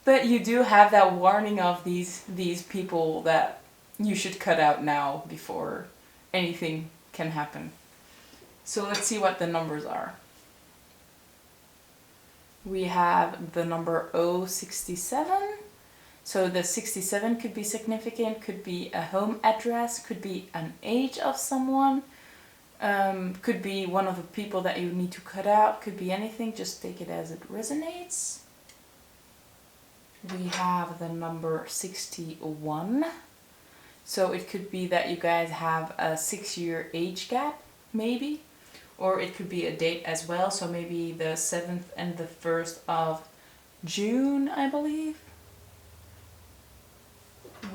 that you do have that warning of these people that you should cut out now before anything can happen. So let's see what the numbers are. We have the number 067. So the 67 could be significant, could be a home address, could be an age of someone, could be one of the people that you need to cut out, could be anything, just take it as it resonates. We have the number 61. So it could be that you guys have a 6-year age gap, maybe. Or it could be a date as well, so maybe the 7th and the 1st of June, I believe.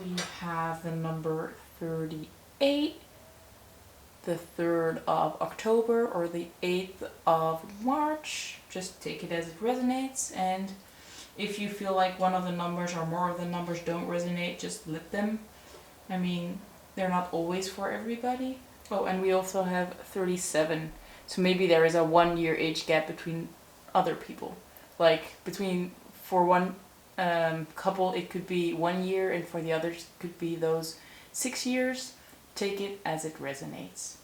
We have the number 38, the 3rd of October, or the 8th of March. Just take it as it resonates, and if you feel like one of the numbers or more of the numbers don't resonate, just let them. I mean, they're not always for everybody. Oh, and we also have 37. So maybe there is a 1-year age gap between other people. Like for one couple it could be 1 year, and for the others it could be those 6 years. Take it as it resonates.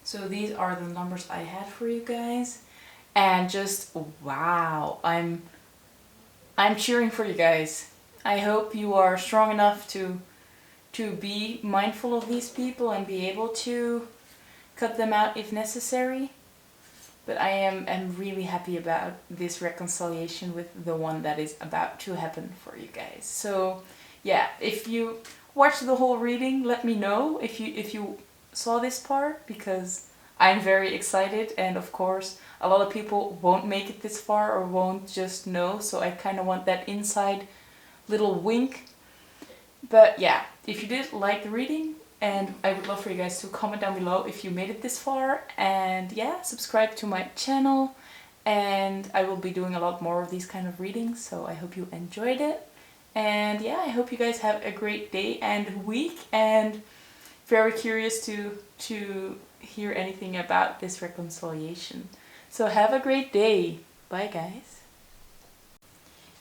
So these are the numbers I had for you guys. And just wow, I'm cheering for you guys. I hope you are strong enough to be mindful of these people and be able to cut them out if necessary. But I am really happy about this reconciliation with the one that is about to happen for you guys. So yeah, if you watched the whole reading, let me know if you saw this part, because I'm very excited, and of course a lot of people won't make it this far or won't just know, so I kind of want that inside little wink. But yeah, if you did like the reading, and I would love for you guys to comment down below if you made it this far, and yeah, subscribe to my channel, and I will be doing a lot more of these kind of readings, so I hope you enjoyed it. And yeah, I hope you guys have a great day and week, and very curious to hear anything about this reconciliation. So have a great day. Bye guys.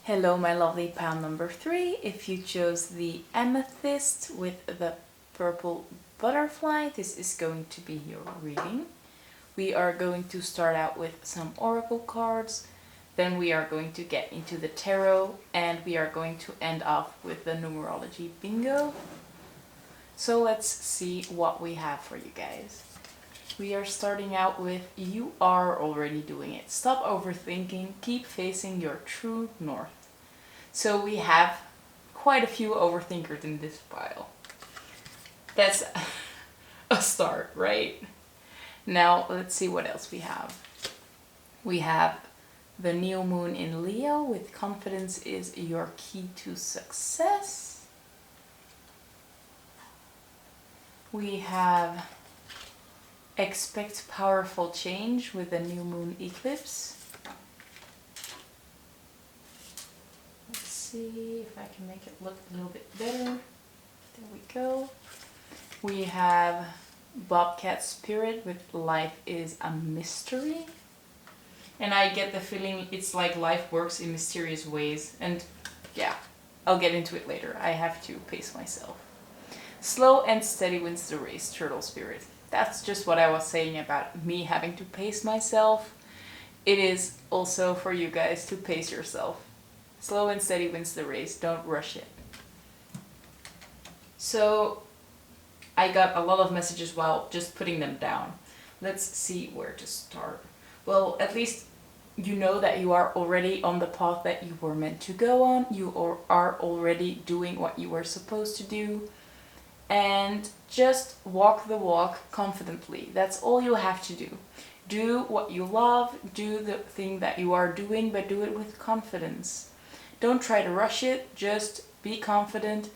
Hello my lovely pile number 3. If you chose the Amethyst with the purple butterfly, this is going to be your reading. We are going to start out with some oracle cards, then we are going to get into the tarot, and we are going to end off with the numerology bingo. So let's see what we have for you guys. We are starting out with, you are already doing it. Stop overthinking, keep facing your true north. So we have quite a few overthinkers in this pile. That's a start, right? Now let's see what else we have. We have the new moon in Leo with confidence is your key to success. We have expect powerful change with the new moon eclipse. Let's see if I can make it look a little bit better. There we go. We have Bobcat Spirit with life is a mystery. And I get the feeling it's like life works in mysterious ways. And yeah, I'll get into it later. I have to pace myself. Slow and steady wins the race, Turtle Spirit. that's just what I was saying about me having to pace myself. It is also for you guys to pace yourself. Slow and steady wins the race. Don't rush it. So I got a lot of messages while just putting them down. Let's see where to start. Well, at least you know that you are already on the path that you were meant to go on. You are already doing what you were supposed to do. And just walk the walk confidently. That's all you have to do. Do what you love, do the thing that you are doing, but do it with confidence. Don't try to rush it, just be confident.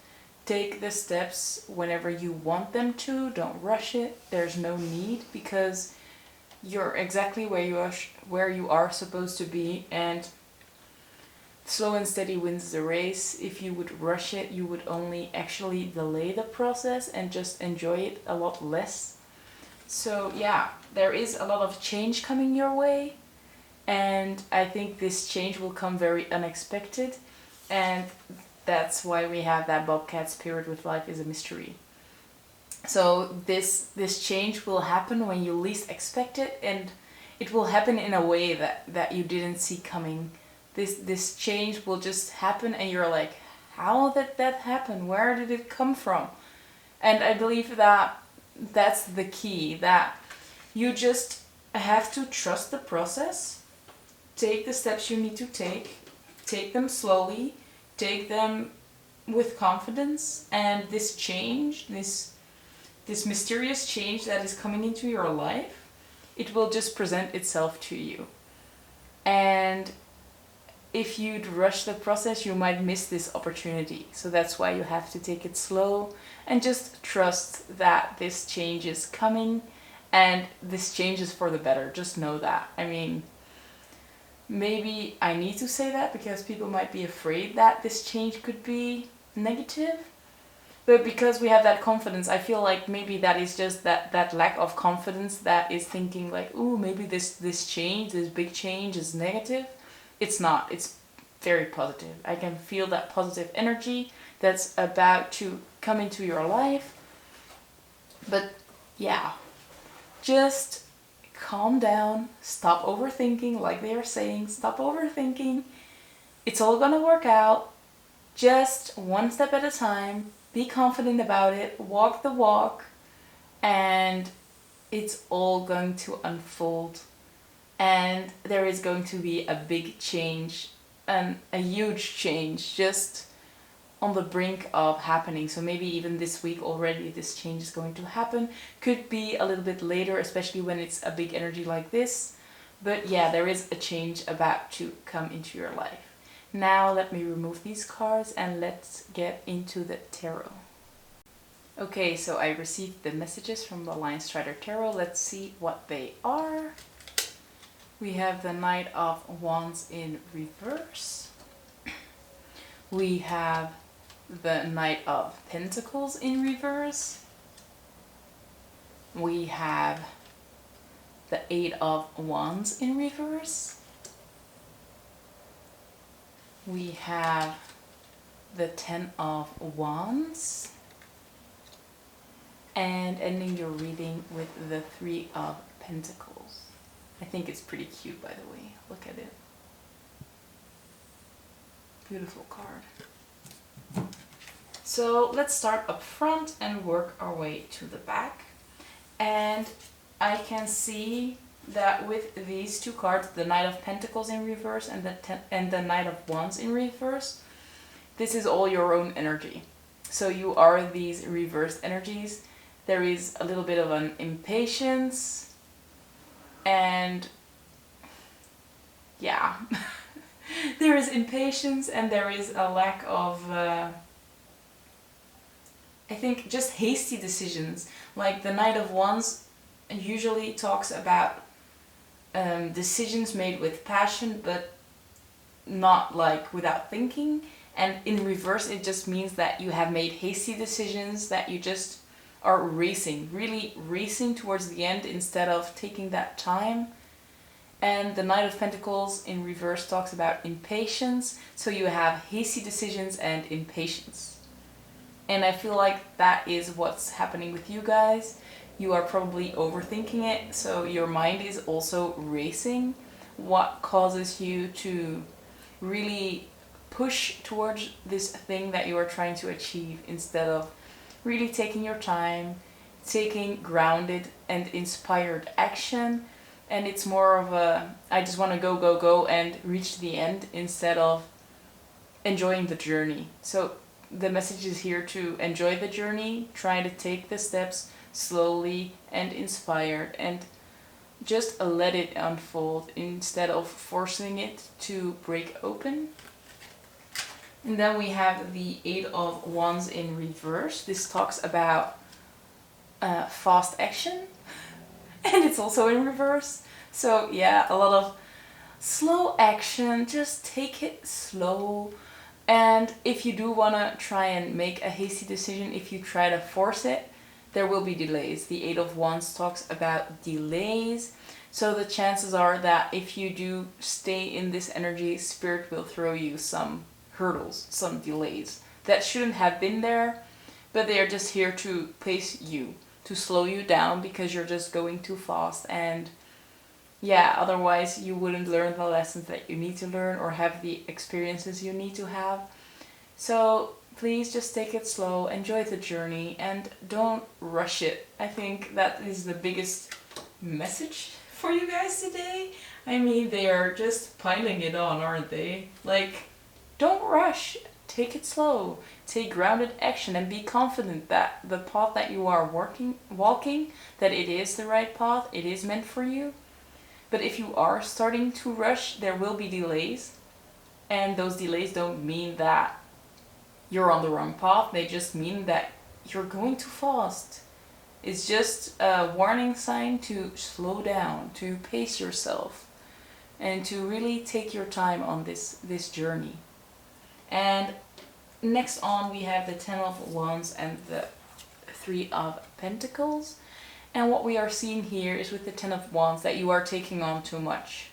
Take the steps whenever you want them to. Don't rush it. There's no need, because you're exactly where you are supposed to be, and slow and steady wins the race. If you would rush it, you would only actually delay the process and just enjoy it a lot less. So yeah, there is a lot of change coming your way, and I think this change will come very unexpected, and that's why we have that Bobcat spirit with life is a mystery. So this change will happen when you least expect it, and it will happen in a way that you didn't see coming. This change will just happen, and you're like, how did that happen? Where did it come from? And I believe that that's the key, that you just have to trust the process, take the steps you need to take them slowly, take them with confidence, and this change, this mysterious change that is coming into your life, it will just present itself to you. And if you'd rush the process, you might miss this opportunity. So that's why you have to take it slow and just trust that this change is coming, and this change is for the better. Just know that. I mean, maybe I need to say that because people might be afraid that this change could be negative. But because we have that confidence, I feel like maybe that is just that lack of confidence that is thinking like, ooh, maybe this change, this big change is negative. It's not. It's very positive. I can feel that positive energy that's about to come into your life. But yeah, just calm down. Stop overthinking, like they are saying. Stop overthinking. It's all gonna work out. Just one step at a time. Be confident about it. Walk the walk. And it's all going to unfold. And there is going to be a big change, and a huge change just on the brink of happening. So maybe even this week already this change is going to happen. Could be a little bit later, especially when it's a big energy like this. But yeah, there is a change about to come into your life. Now let me remove these cards and let's get into the tarot. Okay, so I received the messages from the Lion Strider Tarot. Let's see what they are. We have the Knight of Wands in reverse. We have the Knight of Pentacles in reverse. We have the Eight of Wands in reverse. We have the Ten of Wands. And ending your reading with the Three of Pentacles. I think it's pretty cute, by the way. Look at it. Beautiful card. So let's start up front and work our way to the back. And I can see that with these two cards, the Knight of Pentacles in reverse and the Knight of Wands in reverse, this is all your own energy. So you are these reversed energies. There is a little bit of an impatience, and yeah, there is impatience and there is a lack of, I think, just hasty decisions. Like the Knight of Wands usually talks about decisions made with passion, but not like without thinking. And in reverse, it just means that you have made hasty decisions, that you just are racing, really racing towards the end instead of taking that time. And the Knight of Pentacles in reverse talks about impatience. So you have hasty decisions and impatience. And I feel like that is what's happening with you guys. You are probably overthinking it, so your mind is also racing. What causes you to really push towards this thing that you are trying to achieve instead of really taking your time, taking grounded and inspired action. And it's more of a, I just want to go, go, go and reach the end instead of enjoying the journey. So the message is here to enjoy the journey, try to take the steps slowly and inspired, and just let it unfold instead of forcing it to break open. And then we have the Eight of Wands in reverse. This talks about fast action, and it's also in reverse. So yeah, a lot of slow action, just take it slow. And if you do want to try and make a hasty decision, if you try to force it, there will be delays. The Eight of Wands talks about delays. So the chances are that if you do stay in this energy, Spirit will throw you some hurdles, some delays that shouldn't have been there, but they are just here to pace you, to slow you down because you're just going too fast. And yeah, otherwise you wouldn't learn the lessons that you need to learn or have the experiences you need to have. So please just take it slow, enjoy the journey, and don't rush it. I think that is the biggest message for you guys today. I mean, they are just piling it on, aren't they? Like, don't rush, take it slow, take grounded action, and be confident that the path that you are walking, that it is the right path, it is meant for you. But if you are starting to rush, there will be delays. And those delays don't mean that you're on the wrong path. They just mean that you're going too fast. It's just a warning sign to slow down, to pace yourself, and to really take your time on this journey. And next on we have the Ten of Wands and the Three of Pentacles. And what we are seeing here is with the Ten of Wands that you are taking on too much.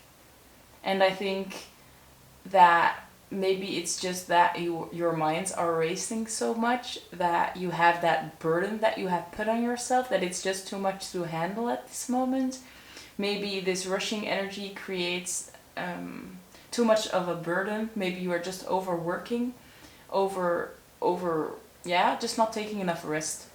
And I think that maybe it's just that your minds are racing so much that you have that burden that you have put on yourself, that it's just too much to handle at this moment. Maybe this rushing energy creates too much of a burden. Maybe you are just overworking, just not taking enough rest.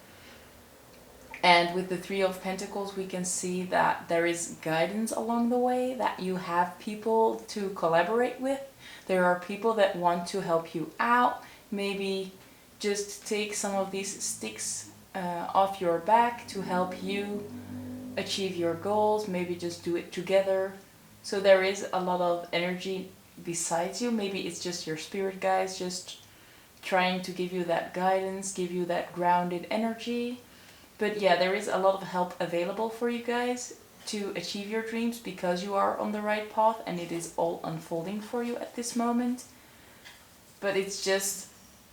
And with the Three of Pentacles, we can see that there is guidance along the way, that you have people to collaborate with. There are people that want to help you out. Maybe just take some of these sticks off your back to help you achieve your goals. Maybe just do it together. So there is a lot of energy besides you. Maybe it's just your spirit guides just trying to give you that guidance, give you that grounded energy. But yeah, there is a lot of help available for you guys to achieve your dreams because you are on the right path and it is all unfolding for you at this moment. But it's just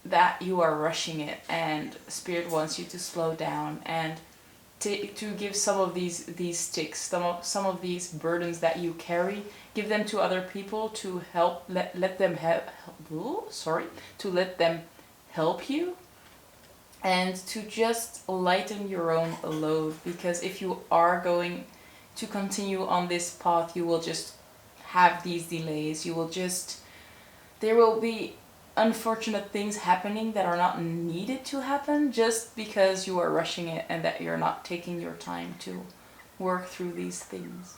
that you are rushing it, and Spirit wants you to slow down and to give some of these sticks, some of these burdens that you carry, give them to other people to help let them help you. And to just lighten your own load, because if you are going to continue on this path, you will just have these delays. There will be unfortunate things happening that are not needed to happen just because you are rushing it and that you're not taking your time to work through these things.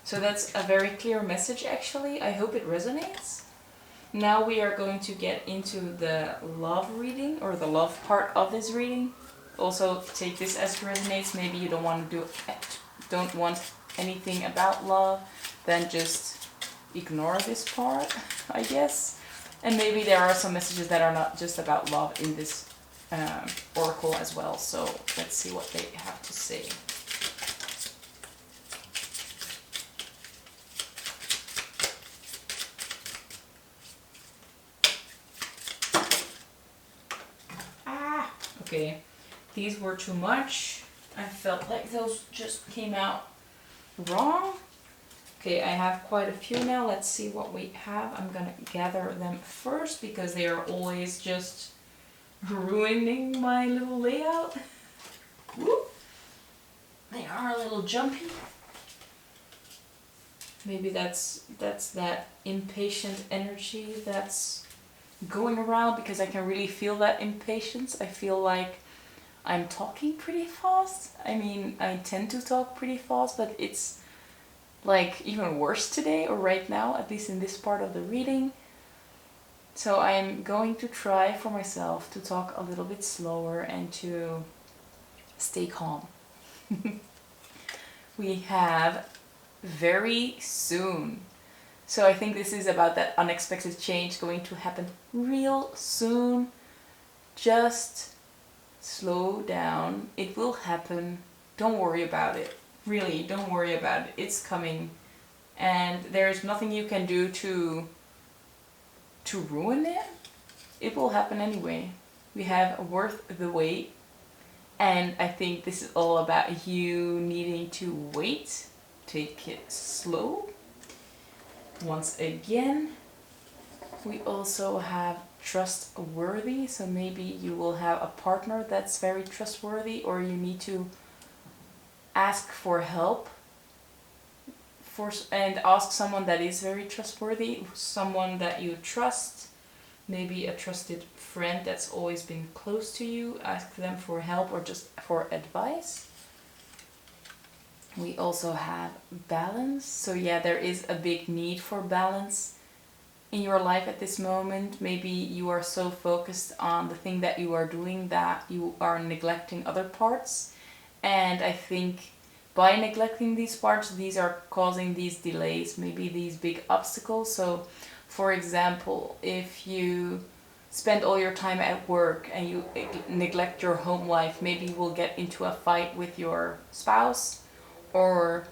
So that's a very clear message actually. I hope it resonates. Now we are going to get into the love reading, or the love part of this reading. Also take this as it resonates. Maybe you don't want anything about love, then just ignore this part, I guess. And maybe there are some messages that are not just about love in this oracle as well. So let's see what they have to say. Okay, these were too much. I felt like those just came out wrong. Okay, I have quite a few now. Let's see what we have. I'm gonna gather them first because they are always just ruining my little layout. Whoop. They are a little jumpy. Maybe that's that impatient energy that's going around, because I can really feel that impatience. I feel like I'm talking pretty fast. I mean, I tend to talk pretty fast, but it's like even worse today, or right now, at least in this part of the reading. So I'm going to try for myself to talk a little bit slower and to stay calm. We have very soon. So I think this is about that unexpected change going to happen real soon. Just slow down. It will happen. Don't worry about it. Really, don't worry about it. It's coming. And there's nothing you can do to ruin it. It will happen anyway. We have worth the wait. And I think this is all about you needing to wait. Take it slow. Once again, we also have trustworthy. So maybe you will have a partner that's very trustworthy, or you need to ask for help and ask someone that is very trustworthy, someone that you trust, maybe a trusted friend that's always been close to you. Ask them for help or just for advice. We also have balance. So yeah, there is a big need for balance in your life at this moment. Maybe you are so focused on the thing that you are doing that you are neglecting other parts. And I think by neglecting these parts, these are causing these delays, maybe these big obstacles. So for example, if you spend all your time at work and you neglect your home life, maybe you will get into a fight with your spouse. Or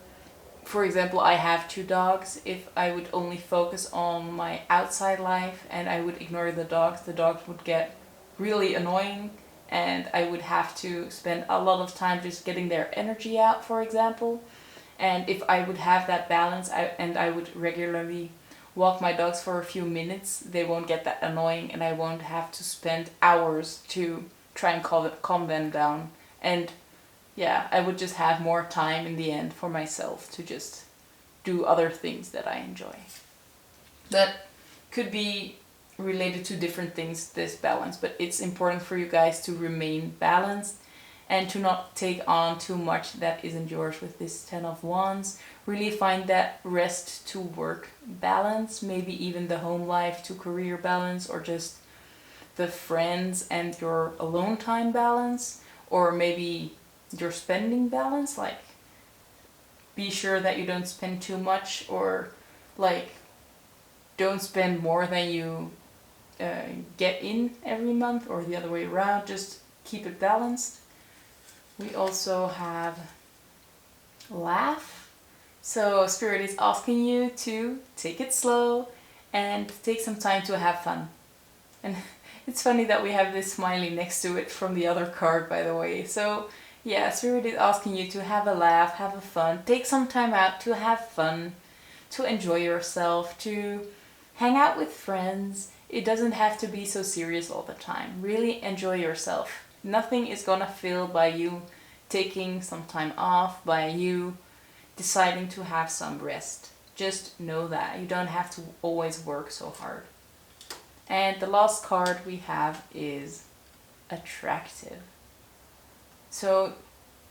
for example, I have 2 dogs. If I would only focus on my outside life and I would ignore the dogs would get really annoying, and I would have to spend a lot of time just getting their energy out, for example. And if I would have that balance and I would regularly walk my dogs for a few minutes, they won't get that annoying, and I won't have to spend hours to try and calm them down. And yeah, I would just have more time in the end for myself to just do other things that I enjoy. That could be related to different things, this balance, but it's important for you guys to remain balanced and to not take on too much that isn't yours with this 10 of Wands. Really find that rest to work balance, maybe even the home life to career balance, or just the friends and your alone time balance, or maybe your spending balance. Like, be sure that you don't spend too much, or like don't spend more than you get in every month, or the other way around. Just keep it balanced. We also have laugh. So Spirit is asking you to take it slow and take some time to have fun. And it's funny that we have this smiley next to it from the other card, by the way. So yeah, Spirit is asking you to have a laugh, have a fun, take some time out to have fun, to enjoy yourself, to hang out with friends. It doesn't have to be so serious all the time. Really enjoy yourself. Nothing is gonna feel by you taking some time off, by you deciding to have some rest. Just know that you don't have to always work so hard. And the last card we have is attractive. So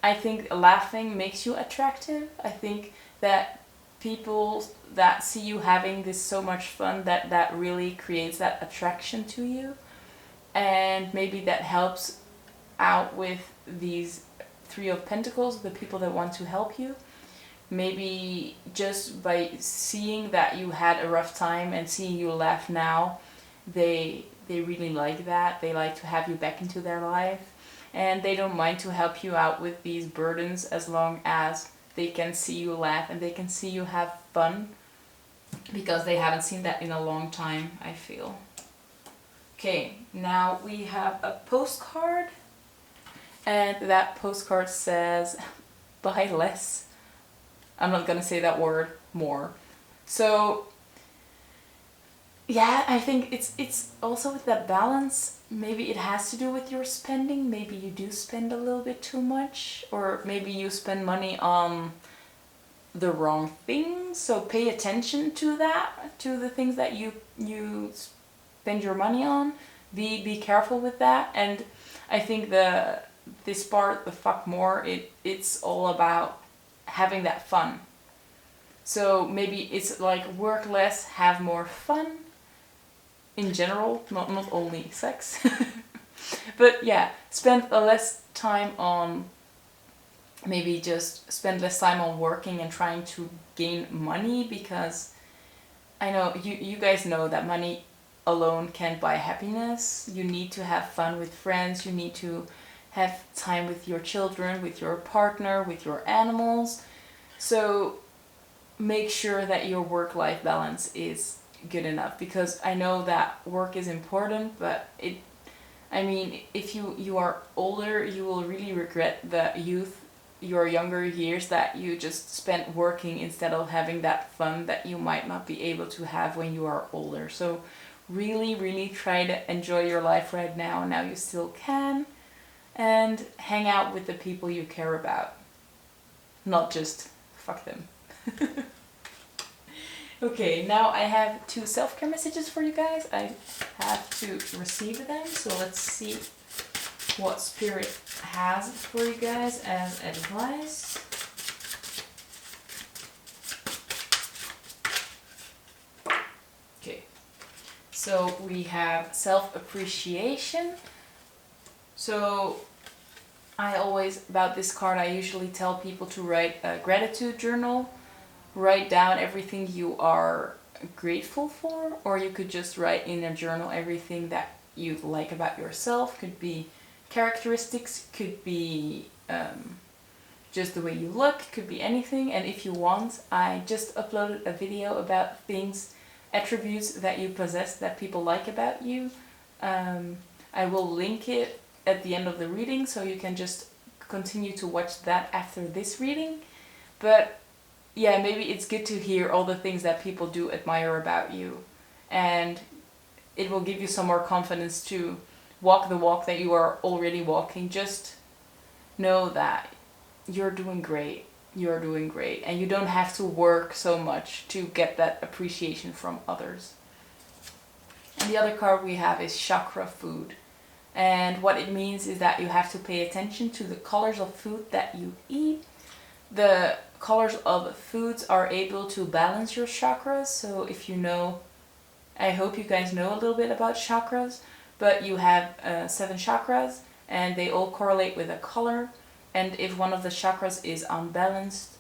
I think laughing makes you attractive. I think that people that see you having this so much fun, that really creates that attraction to you. And maybe that helps out with these 3 of Pentacles, the people that want to help you. Maybe just by seeing that you had a rough time and seeing you laugh now, they really like that. They like to have you back into their life. And they don't mind to help you out with these burdens, as long as they can see you laugh and they can see you have fun, because they haven't seen that in a long time, I feel. Okay, now we have a postcard, and that postcard says, buy less. I'm not gonna say that word, more. So yeah, I think it's also with that balance. maybe it has to do with your spending. Maybe you do spend a little bit too much, or maybe you spend money on the wrong things. So pay attention to that, to the things that you spend your money on. Be careful with that. And I think this part, the fuck more, it's all about having that fun. So maybe it's like work less, have more fun in general, not only sex. But yeah, spend less time on, maybe just spend less time on working and trying to gain money, because I know you guys know that money alone can't buy happiness. You need to have fun with friends, you need to have time with your children, with your partner, with your animals. So make sure that your work-life balance is good enough, because I know that work is important, but if you are older, you will really regret your younger years that you just spent working instead of having that fun that you might not be able to have when you are older. So really, really try to enjoy your life right now you still can, and hang out with the people you care about, not just fuck them. Okay, now I have 2 self-care messages for you guys. I have to receive them, so let's see what Spirit has for you guys as advice. Okay, so we have self-appreciation. So about this card, I usually tell people to write a gratitude journal. Write down everything you are grateful for, or you could just write in a journal everything that you like about yourself. Could be characteristics, could be just the way you look, could be anything. And if you want, I just uploaded a video about things, attributes that you possess that people like about you. I will link it at the end of the reading, so you can just continue to watch that after this reading. But yeah, maybe it's good to hear all the things that people do admire about you, and it will give you some more confidence to walk the walk that you are already walking. Just know that you're doing great, and you don't have to work so much to get that appreciation from others. And the other card we have is chakra food, and what it means is that you have to pay attention to the colors of food that you eat. The colors of foods are able to balance your chakras. So if you know, I hope you guys know a little bit about chakras, but you have 7 chakras and they all correlate with a color. And if one of the chakras is unbalanced,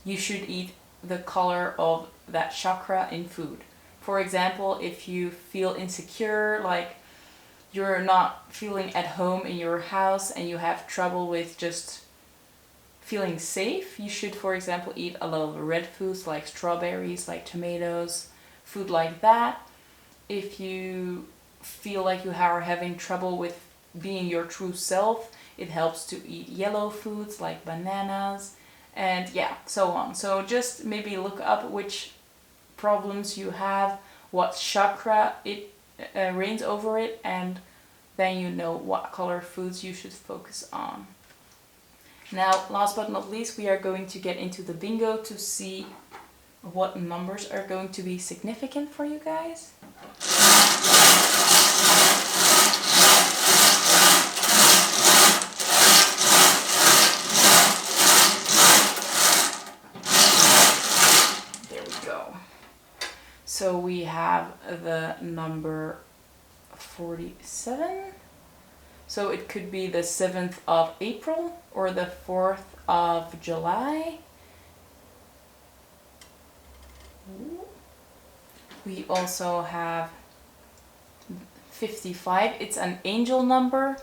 you should eat the color of that chakra in food. For example, if you feel insecure, like you're not feeling at home in your house and you have trouble with just feeling safe, you should, for example, eat a lot of red foods like strawberries, like tomatoes, food like that. If you feel like you are having trouble with being your true self, it helps to eat yellow foods like bananas, and yeah, so on. So just maybe look up which problems you have, what chakra it reigns over it, and then you know what color foods you should focus on. Now, last but not least, we are going to get into the bingo to see what numbers are going to be significant for you guys. There we go. So we have the number 47. So it could be the 7th of April or the 4th of July. We also have 55. It's an angel number.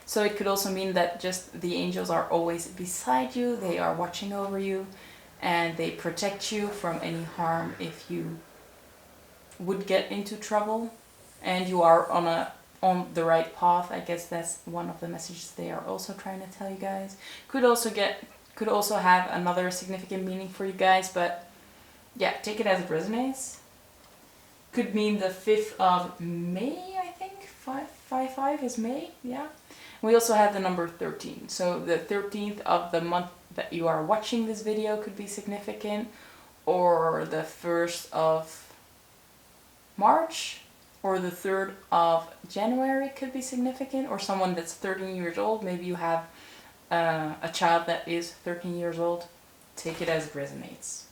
So it could also mean that just the angels are always beside you. They are watching over you and they protect you from any harm if you would get into trouble and you are on the right path. I guess that's one of the messages they are also trying to tell you guys. Could also have another significant meaning for you guys, but yeah, take it as it resonates. Could mean the 5th of May, I think. 5/5 is May, yeah. We also have the number 13. So the 13th of the month that you are watching this video could be significant, or the 1st of March, or the 3rd of January could be significant, or someone that's 13 years old. Maybe you have a child that is 13 years old. Take it as it resonates.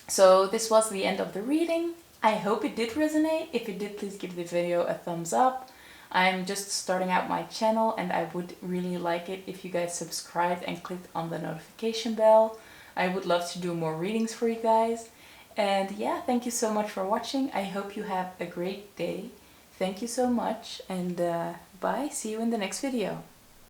So this was the end of the reading. I hope it did resonate. If it did, please give the video a thumbs up. I'm just starting out my channel and I would really like it if you guys subscribed and clicked on the notification bell. I would love to do more readings for you guys. And yeah, thank you so much for watching. I hope you have a great day. Thank you so much, and bye. See you in the next video.